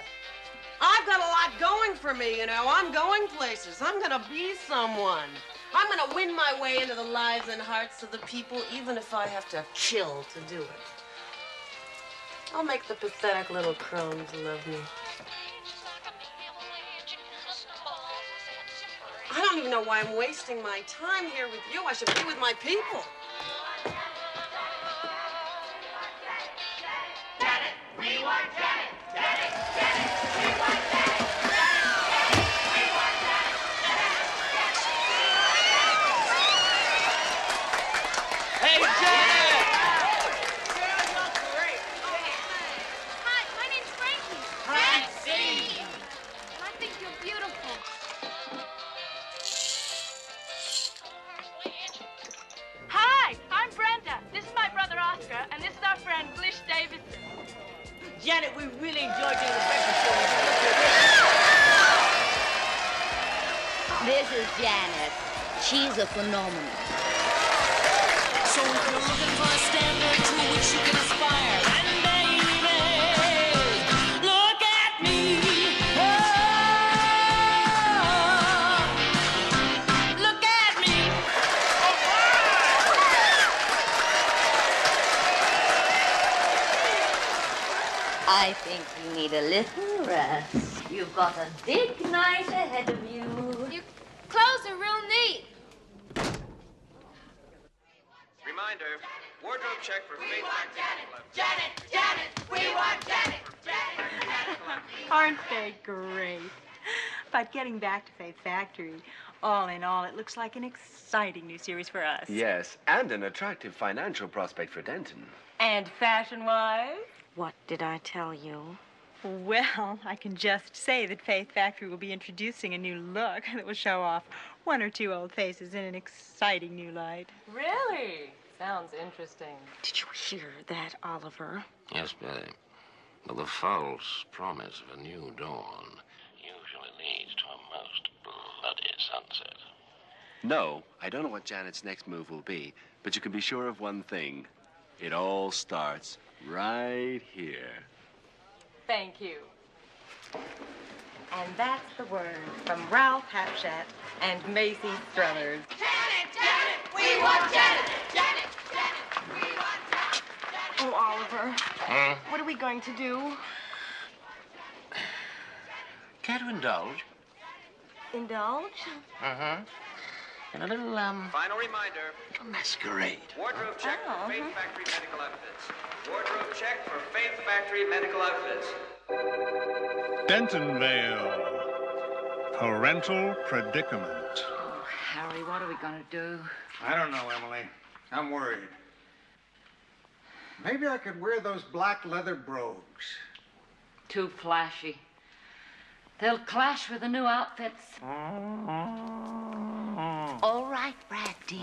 I've got a lot going for me, you know. I'm going places. I'm gonna be someone. I'm gonna win my way into the lives and hearts of the people, even if I have to kill to do it. I'll make the pathetic little crones love me. I don't even know why I'm wasting my time here with you. I should be with my people. Janet, we want Janet. Janet, Janet, we want Janet. We want Janet. Hey, Janet! Hi, my name's Frankie. Francie! And I think you're beautiful. Hi, I'm Brenda. This is my brother Oscar, and this is our friend Blish Davidson. Janet, we really enjoyed doing the breakfast show. This is Janet. She's a phenomenon. So if you're looking for a standard to which you can aspire, then baby, look at me. Oh, look at me. I think you need a little rest. You've got a big night ahead of you. Your clothes are real neat. Reminder, wardrobe check for Faith Factory. Janet, Janet, we want Janet. Aren't they great? But getting back to Faith Factory, all in all, it looks like an exciting new series for us. Yes, and an attractive financial prospect for Denton. And fashion-wise? What did I tell you? Well, I can just say that Faith Factory will be introducing a new look that will show off one or two old faces in an exciting new light. Really? Sounds interesting. Did you hear that, Oliver? Yes, Betty. But the false promise of a new dawn usually leads to a most bloody sunset. No, I don't know what Janet's next move will be, but you can be sure of one thing. It all starts right here. Thank you. And that's the word from Ralph Hapshat and Macy Struthers. Janet, Janet, we want Janet. Janet, Janet, we want Janet. Oh, Oliver, what are we going to do? Care to indulge? Indulge? Mm-hmm. In a little, Final reminder. little masquerade. Wardrobe check for Faith Factory medical outfits. Wardrobe check for Faith Factory medical outfits. Dentonvale. Parental predicament. Oh, Harry, what are we going to do? I don't know, Emily. I'm worried. Maybe I could wear those black leather brogues. Too flashy. They'll clash with the new outfits. All right, Brad, dear.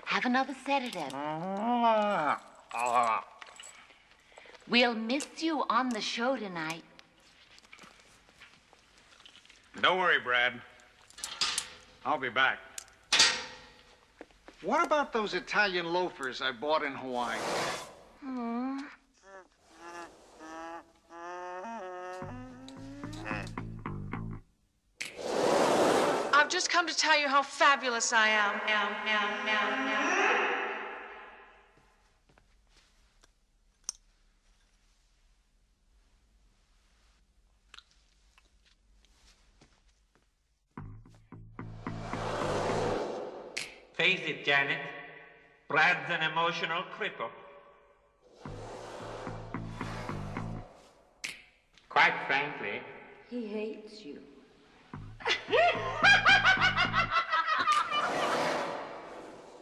Have another sedative. We'll miss you on the show tonight. Don't worry, Brad. I'll be back. What about those Italian loafers I bought in Hawaii? I've just come to tell you how fabulous I am. Face it, Janet. Brad's an emotional cripple. Quite frankly. He hates you.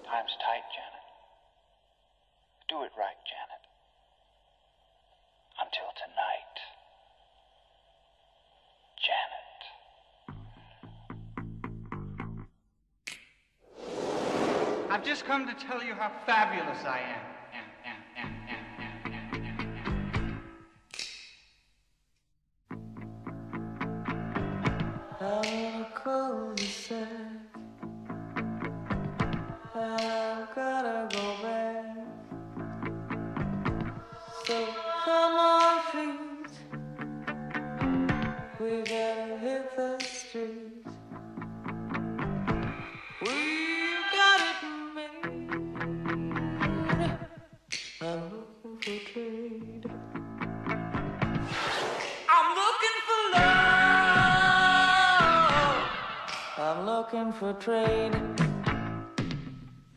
Time's tight, Janet. Do it right, Janet. Until tonight. Janet. I've just come to tell you how fabulous I am. I've gotta go back. So come on, feet. We gotta hit the streets. We've got it made. I'm looking for trade. I'm looking for love. I'm looking for trade.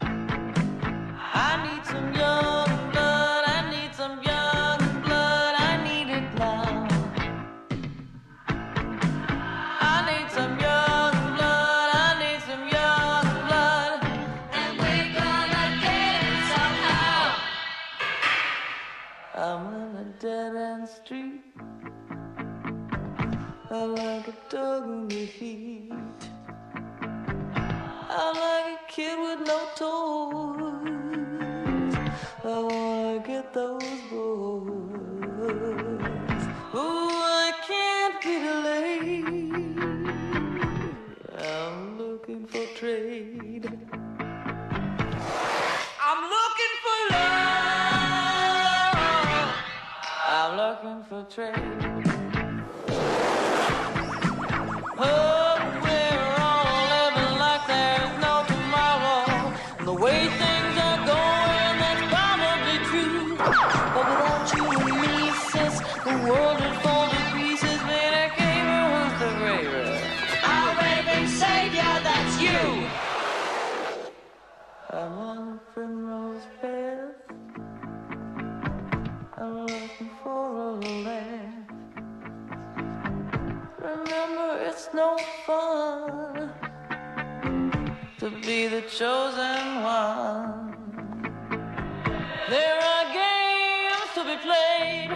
I need some young blood, I need some young blood, I need it now. I need some young blood, I need some young blood, and we're gonna get it somehow. I'm in a dead-end street, I'm like a dog in the heat. I'm like a kid with no toes. I wanna get those boys. Ooh, I can't be delayed. I'm looking for trade. I'm looking for love. I'm looking for trade. Oh, we're all living like there's no tomorrow. And the way things are going, that's probably true. But without you and me, sis, the world would fall to pieces. Man, I came with the river. Our raving savior, that's you. I'm on the primrose path. I'm looking for a laugh. Remember, it's no fun to be the chosen one. There are games to be played,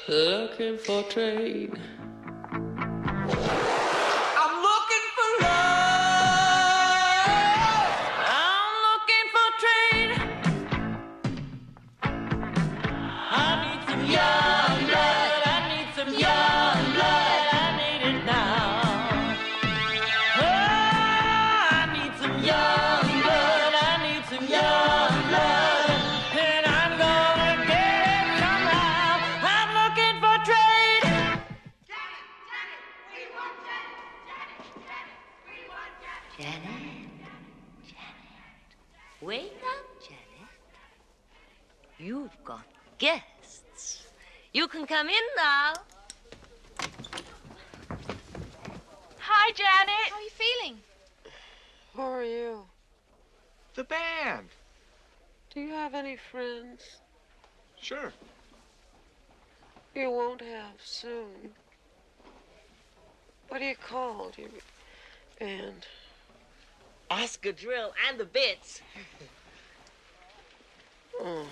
looking for trade. I'm looking for love. I'm looking for trade. I need some young blood. I need some young blood. I need it now. Oh, I need some young blood. I need some young blood. And I'm gonna get it somehow. I'm looking for trade. Janet, wake up, Janet. You've got guests. You can come in now. Hi, Janet. How are you feeling? Who are you? The band. Do you have any friends? Sure. You won't have soon. What are you called? Your band? Oscar Drill and the Bits. Oh.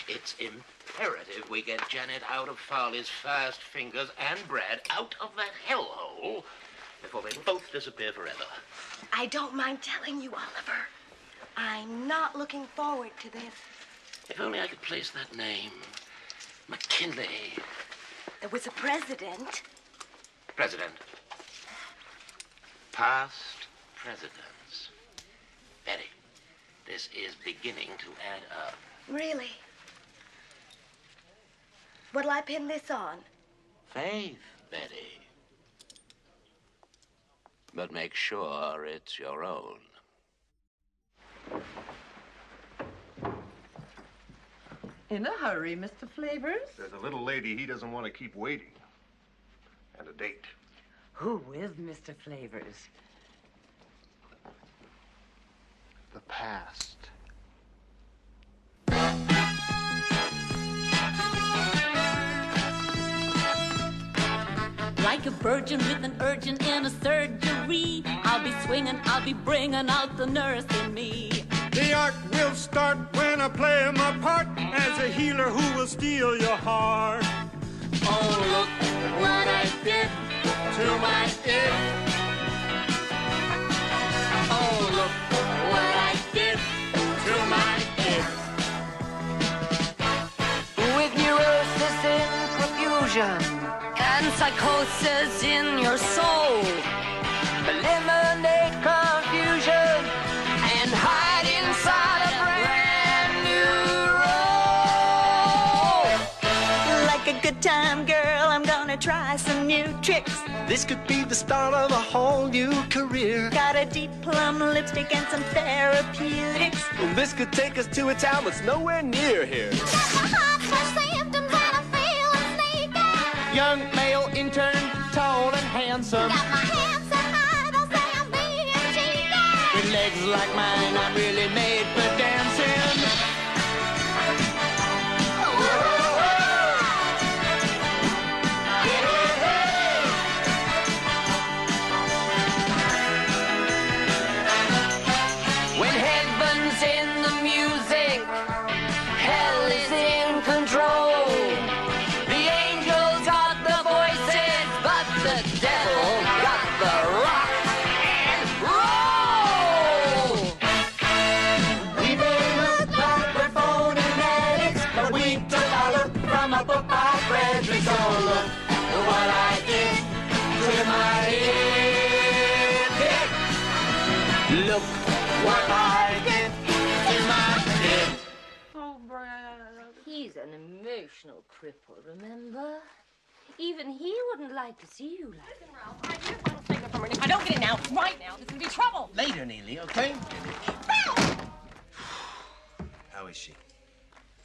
It's imperative we get Janet out of Farley's fast fingers and Brad out of that hellhole before they both disappear forever. I don't mind telling you, Oliver. I'm not looking forward to this. If only I could place that name. McKinley. There was a president. President. Past presidents. Betty, this is beginning to add up. Really? What'll I pin this on? Faith, Betty. But make sure it's your own. In a hurry, Mr. Flavors? There's a little lady he doesn't want to keep waiting. And a date. Who is Mr. Flavors? The past. Like a virgin with an urgent in a surgery, I'll be swinging, I'll be bringing out the nurse in me. The art will start when I play my part as a healer who will steal your heart. Oh, look what I did To my it. Oh, look what I did To my it. with neurosis in profusion and psychosis in your soul. Eliminate confusion and hide inside a brand new role. Like a good time girl, I'm gonna try some new tricks. This could be the start of a whole new career. Got a deep plum lipstick and some therapeutics. Well, this could take us to a town that's nowhere near here. Young male intern, tall and handsome. Got my hands so high, don't say I'm being cheated. With legs like mine, I'm really made for dancing. When heaven's in the music, hell is in control. The angels got the voices, but the devil got the rock and roll. We may look like we're phony medics, but we took our look from a book by Frederick. So look what I did to my head. Look what I did to my head. Oh, Brad. He's an emotional cripple, remember? Even he wouldn't like to see you like that. If I don't get it now, right now, there's gonna be trouble. Later, Neely, okay? How is she?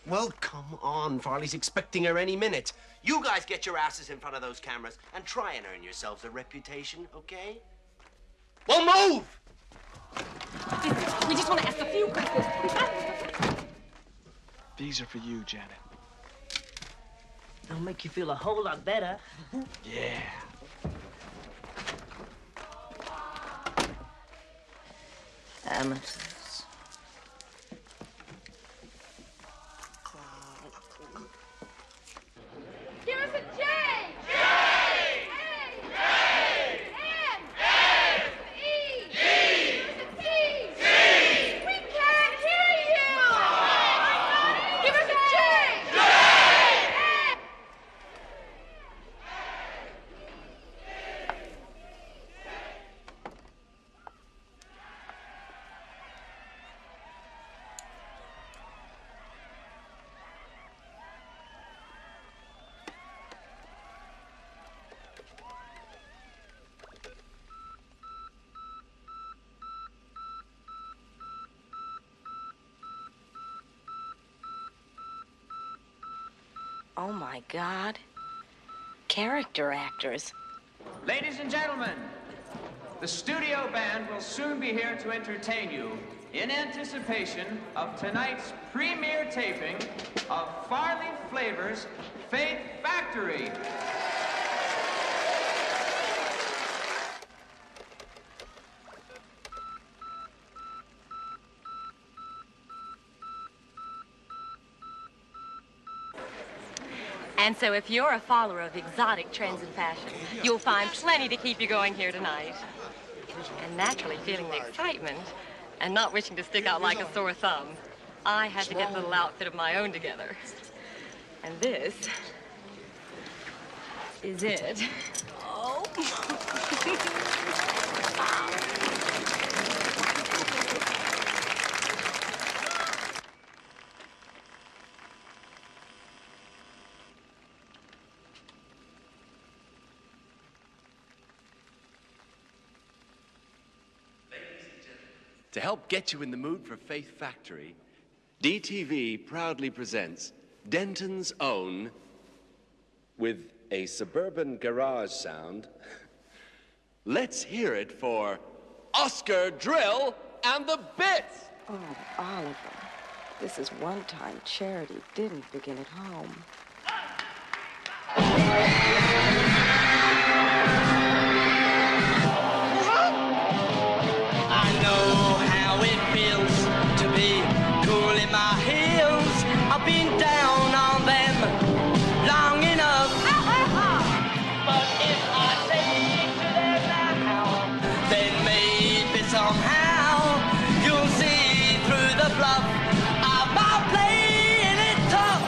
Well, come on. Farley's expecting her any minute. You guys get your asses in front of those cameras and try and earn yourselves a reputation, okay? Well, move! We just want to ask a few questions. These are for you, Janet. They'll make you feel a whole lot better. Yeah. Amateurs. Give us a J! J! A! N! E! Give us a T! We can't hear you! Give us a J! Oh, my God. Character actors. Ladies and gentlemen, the studio band will soon be here to entertain you in anticipation of tonight's premiere taping of Farley Flavor's Faith Factory. And so if you're a follower of exotic trends and fashion, you'll find plenty to keep you going here tonight. And naturally feeling the excitement and not wishing to stick out like a sore thumb, I had to get a little outfit of my own together. And this is it. Oh. To help get you in the mood for Faith Factory, DTV proudly presents Denton's own, with a suburban garage sound. Let's hear it for Oscar Drill and the Bits. Oh, Oliver, this is one time charity didn't begin at home. I know how it feels to be cool in my heels. I've been down on them long enough. But if I say to them now, then maybe somehow you'll see through the bluff of my playing it tough.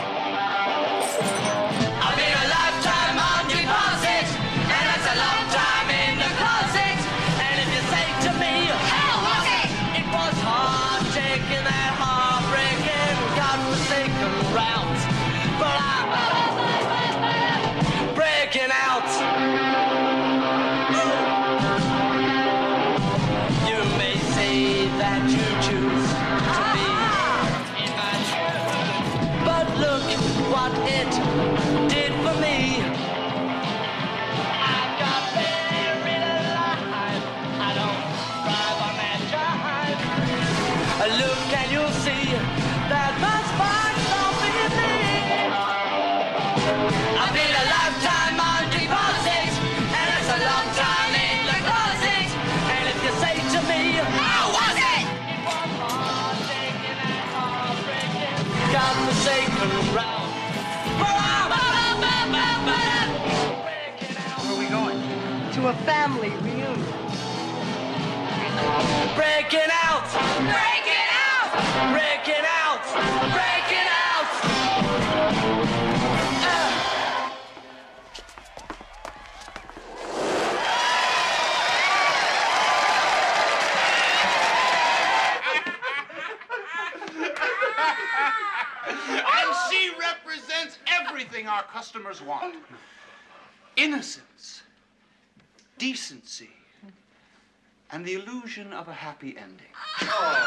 I've been a lifetime on deposit, and that's a long time in the closet. And if you say to me, how was it? It was hard taking that heartbreaking, godforsaken route. But I'm breaking out. You may say that you choose to be in my shoes, but look what it did for me. I got buried alive. I don't thrive on that jive. Look and you'll see that my spark's off in me. I've been a lifetime on deposit, and it's a long time in the closet. And if you say to me, how was it? It was hard taking that heartbreaking, godforsaken route. Where are we going? To a family reunion. breaking out, breaking out, breaking out, breaking out. And she represents everything our customers want. Innocence, decency, and the illusion of a happy ending. Oh,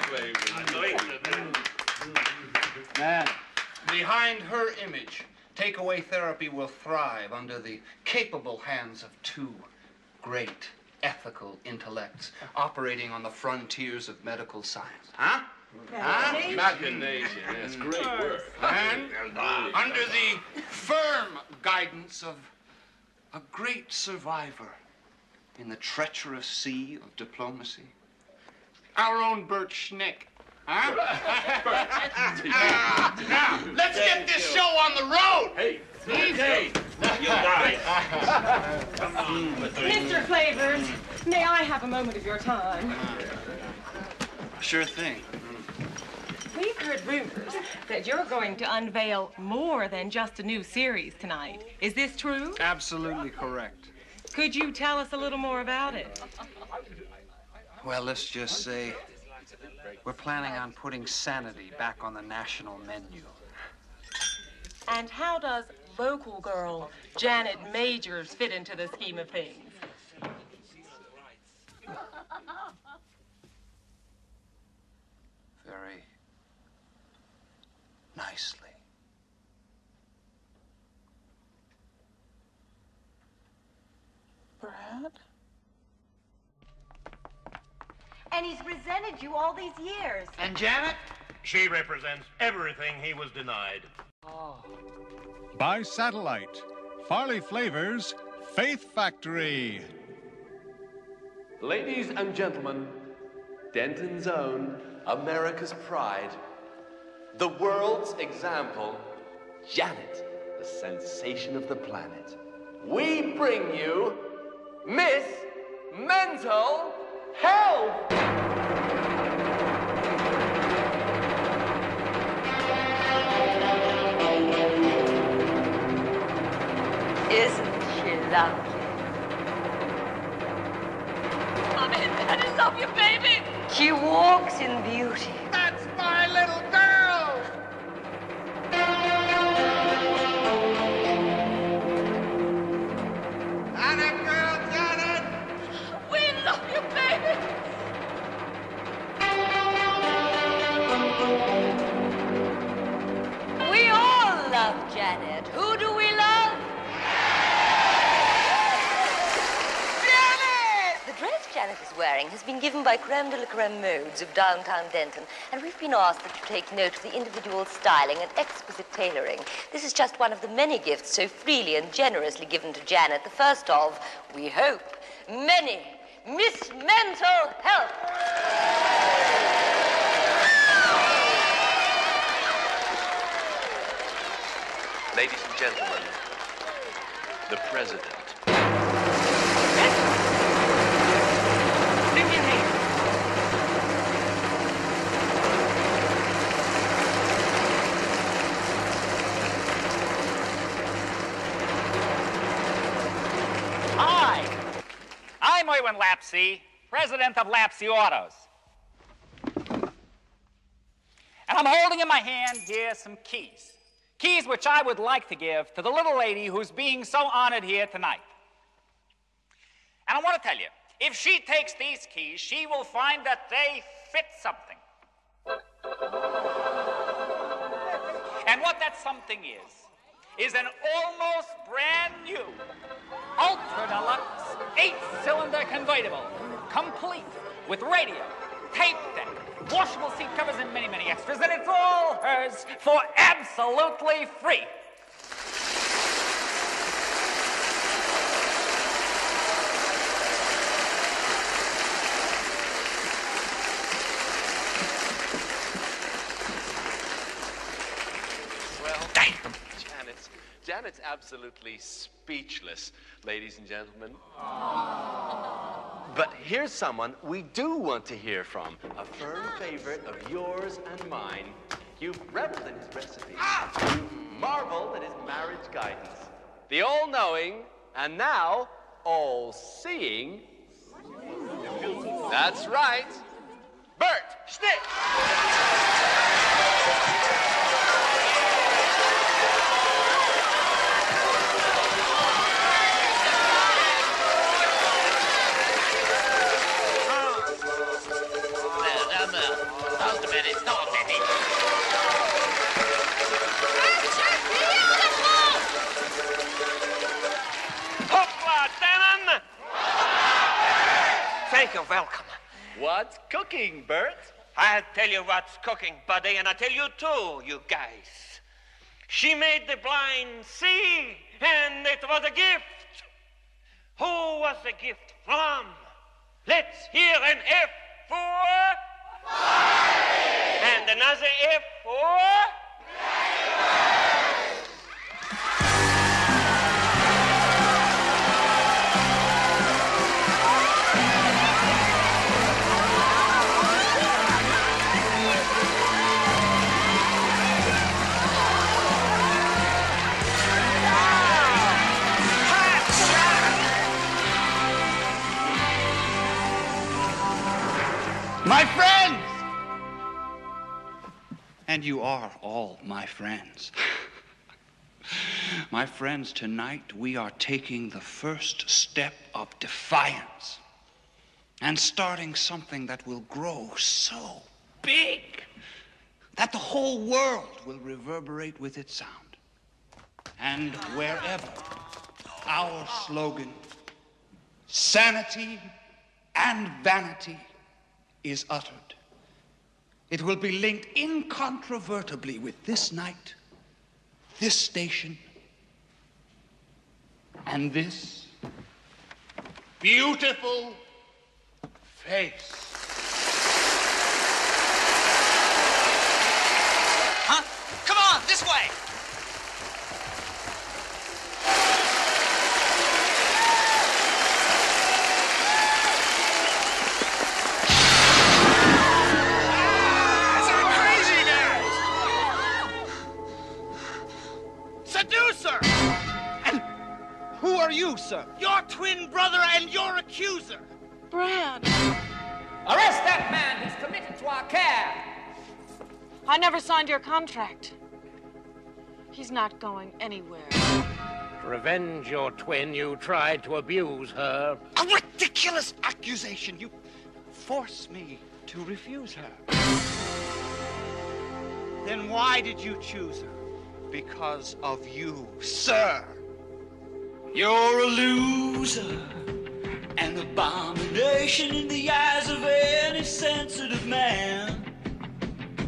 very good, Mr. Flavor. Man, behind her image, takeaway therapy will thrive under the capable hands of two great ethical intellects operating on the frontiers of medical science. Huh? Machination. Machination, that's great work. And under the firm guidance of a great survivor in the treacherous sea of diplomacy, our own Bert Schnick. Huh? Now, let's get this show on the road. Hey, hey, you guys. Mr. Flavors, may I have a moment of your time? Sure thing. We've heard rumors that you're going to unveil more than just a new series tonight. Is this true? Absolutely correct. Could you tell us a little more about it? Well, let's just say we're planning on putting sanity back on the national menu. And how does local girl Janet Majors fit into the scheme of things? Very nicely. Brad? And he's resented you all these years. And Janet? She represents everything he was denied. By satellite, Farley Flavors, Faith Factory. Ladies and gentlemen, Denton's own, America's pride, the world's example, Janet, the sensation of the planet. We bring you Miss Mental Health! Isn't she lovely? Mommy, that is of you, baby. She walks in beauty. That's my little girl! Janet, girl, Janet! We love you, baby. has been given by creme de la creme modes of downtown Denton, and we've been asked that you take note of the individual styling and exquisite tailoring. This is just one of the many gifts so freely and generously given to Janet, the first of, we hope, many Miss Mental Health. Ladies and gentlemen, the president. Bring your hand. Hi, I'm Erwin Lapsey, president of Lapsey Autos. And I'm holding in my hand here some keys. Keys which I would like to give to the little lady who's being so honored here tonight. And I want to tell you, if she takes these keys, she will find that they fit something. And what that something is an almost brand new, ultra deluxe, 8-cylinder convertible, complete with radio, tape deck, washable seat covers, and many, many extras, and it's all hers for absolutely free. Well, Janet's absolutely speechless, ladies and gentlemen. But here's someone we do want to hear from, a firm favorite of yours and mine. You've reveled in his recipes. You've marveled at his marriage guidance. The all-knowing, and now all-seeing. That's right, Bert Schnitt. Thank you, welcome. What's cooking, Bert? I'll tell you what's cooking, buddy, and I'll tell you too, you guys. She made the blind see, and it was a gift. Who was the gift from? Let's hear an F for... And another F for... My friends! And you are all my friends. My friends, tonight we are taking the first step of defiance and starting something that will grow so big that the whole world will reverberate with its sound. And wherever our slogan, sanity and vanity, is uttered, it will be linked incontrovertibly with this night, this station, and this beautiful face. Huh? Come on, this way! You, sir. Your twin brother and your accuser. Brad. Arrest that man. He's committed to our care. I never signed your contract. He's not going anywhere. To revenge your twin, you tried to abuse her. A ridiculous accusation. You forced me to refuse her. Then why did you choose her? Because of you, sir. You're a loser and a abomination in the eyes of any sensitive man.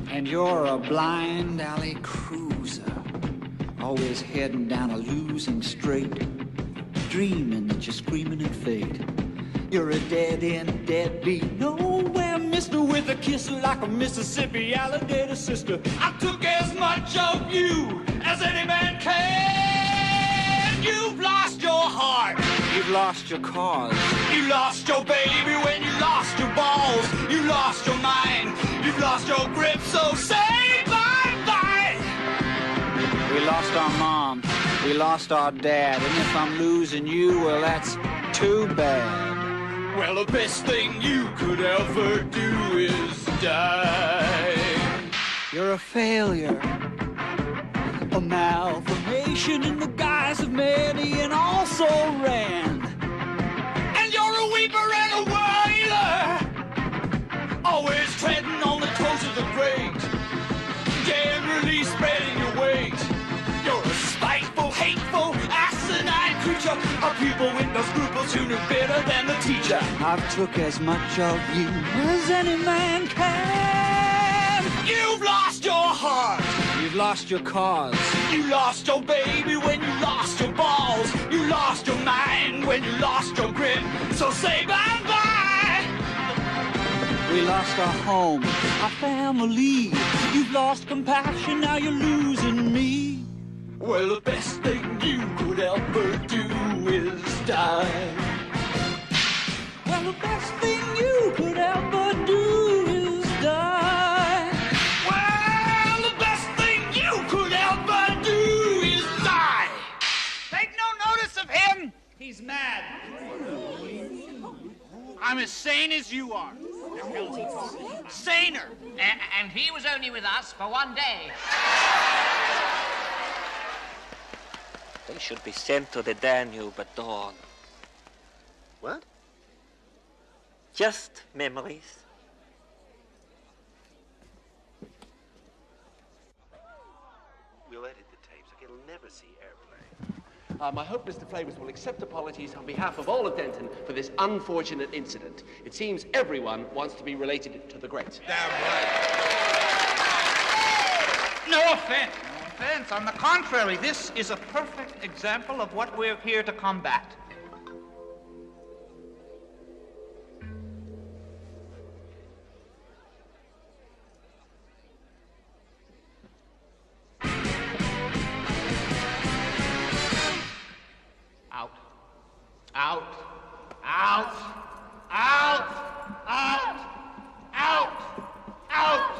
And you're a blind alley cruiser, always heading down a losing straight, dreaming that you're screaming at fate. You're a dead-end deadbeat, nowhere mister, with a kiss like a Mississippi alligator sister. I took as much of you as any man can. You've lost your heart. You've lost your cause. You lost your baby when you lost your balls. You lost your mind. You've lost your grip, so say bye-bye. We lost our mom. We lost our dad. And if I'm losing you, well, that's too bad. Well, the best thing you could ever do is die. You're a failure, a malformation in the guise of many and also ran. And you're a weeper and a wailer, always treading on the toes of the great, generally spreading your weight. You're a spiteful, hateful, asinine creature, a pupil with no scruples who knew better than the teacher. I've took as much of you as any man can. You've lost your heart. You've lost your cause. You lost your baby when you lost your balls. You lost your mind when you lost your grip. So say bye-bye. We lost our home, our family. You've lost compassion, now you're losing me. Well, the best thing you could ever do is die. Well, the best thing you could ever do is die. Well, the best thing you could ever do is die. Take no notice of him. He's mad. I'm as sane as you are. Saner. And he was only with us for one day. They should be sent to the Danube at dawn. What? Just memories. We'll edit the tapes, okay? It'll never see airplay. I hope Mr. Flavors will accept apologies on behalf of all of Denton for this unfortunate incident. It seems everyone wants to be related to the great. Damn right. No offense. On the contrary, this is a perfect example of what we're here to combat. Out. Out. Out. Out. Out. Out. Out.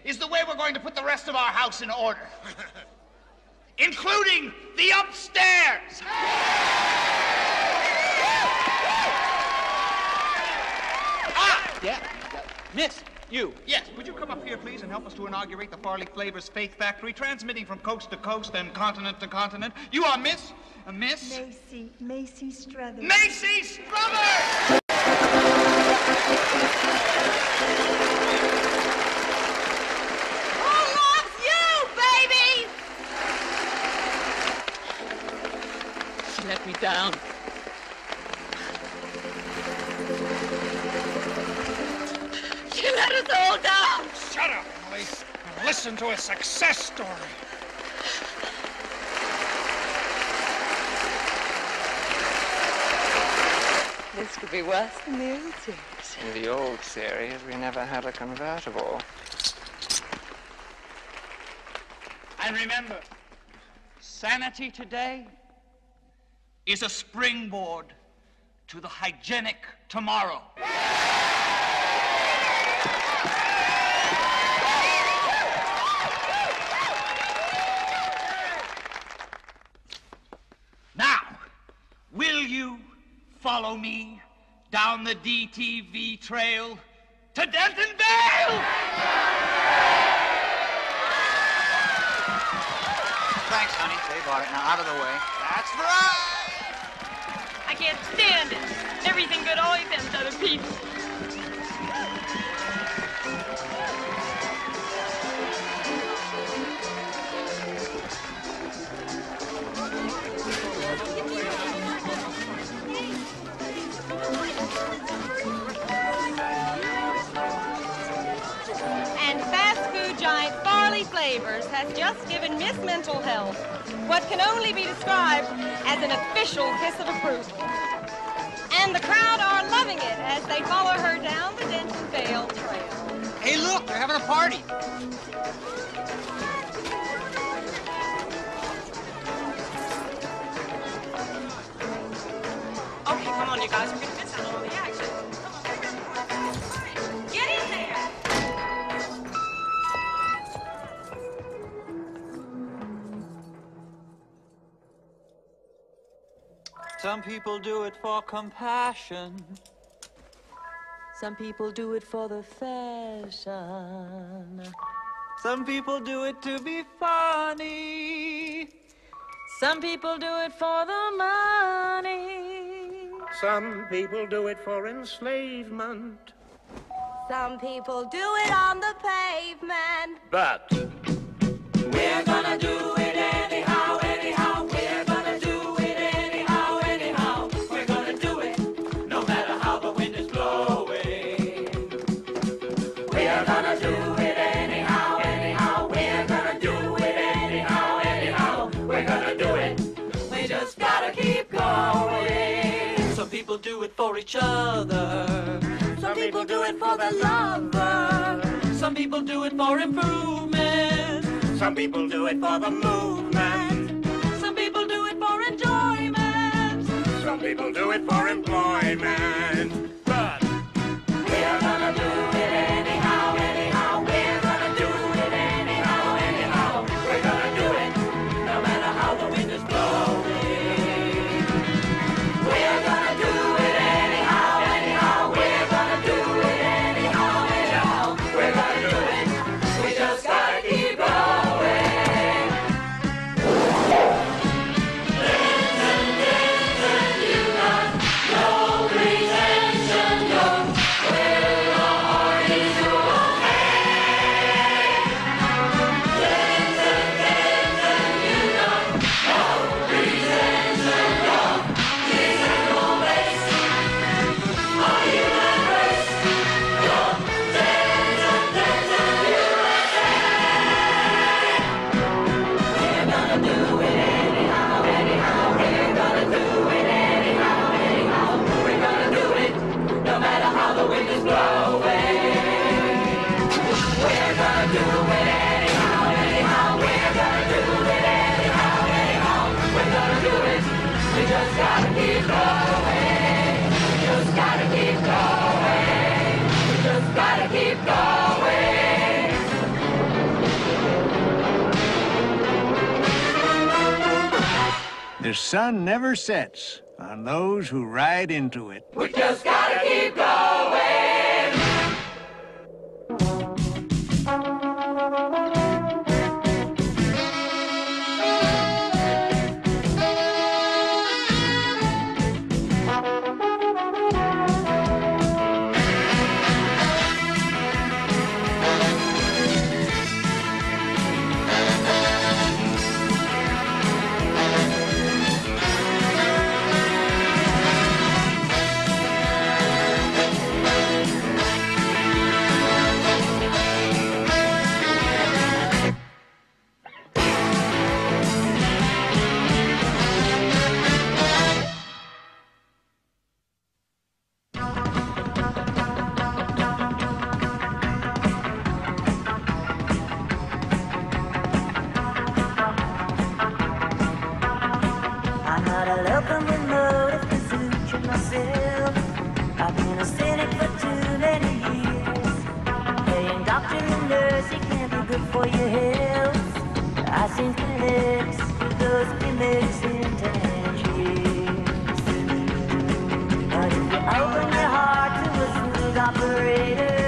Is the way we're going to put the rest of our house in order. Including the upstairs. Yeah. Miss, you. Yes, would you come up here, please, and help us to inaugurate the Farley Flavors Faith Factory, transmitting from coast to coast and continent to continent. You are Miss Macy Struthers. Macy Struthers! Let me down. She let us all down. Shut up, Emily, and listen to a success story. This could be worse than the old series. In the old series, we never had a convertible. And remember, sanity today is a springboard to the hygienic tomorrow. Now, will you follow me down the DTV trail to Dentonville? about it. Now, out of the way. That's right! I can't stand it. Everything good always ends with other people. And fast food giant Farley Flavors has just given Miss Mental Health what can only be described as an official kiss of approval. And the crowd are loving it as they follow her down the Denton Vale Trail. Hey, look, they're having a party. Okay, come on, you guys. We're going to miss out on the action. Come on, hurry. Get in there. Some people do it for compassion. Some people do it for the fashion. Some people do it to be funny. Some people do it for the money. Some people do it for enslavement. Some people do it on the pavement. But We're gonna do it anyhow, anyhow. We're gonna do it anyhow, anyhow. We're gonna do it no matter how the wind is blowing. We're gonna do it anyhow, anyhow. We're gonna do it anyhow, anyhow. We're gonna do it. We just gotta keep going. Some people do it for each other. Some people do it for the lover. Some people do it for improvement. some people do it for the movement. Some people do it for enjoyment. Some people do it for employment. But we're gonna do it anyhow, anyhow. We're gonna do it anyhow, anyhow. We're gonna do it no matter how the wind is blowing. We're gonna do it anyhow, anyhow. We're gonna do it anyhow, anyhow. We're gonna do it. We just gotta keep going. The sun never sets on those who ride into it. We just gotta keep going. Open your heart to a smooth operator.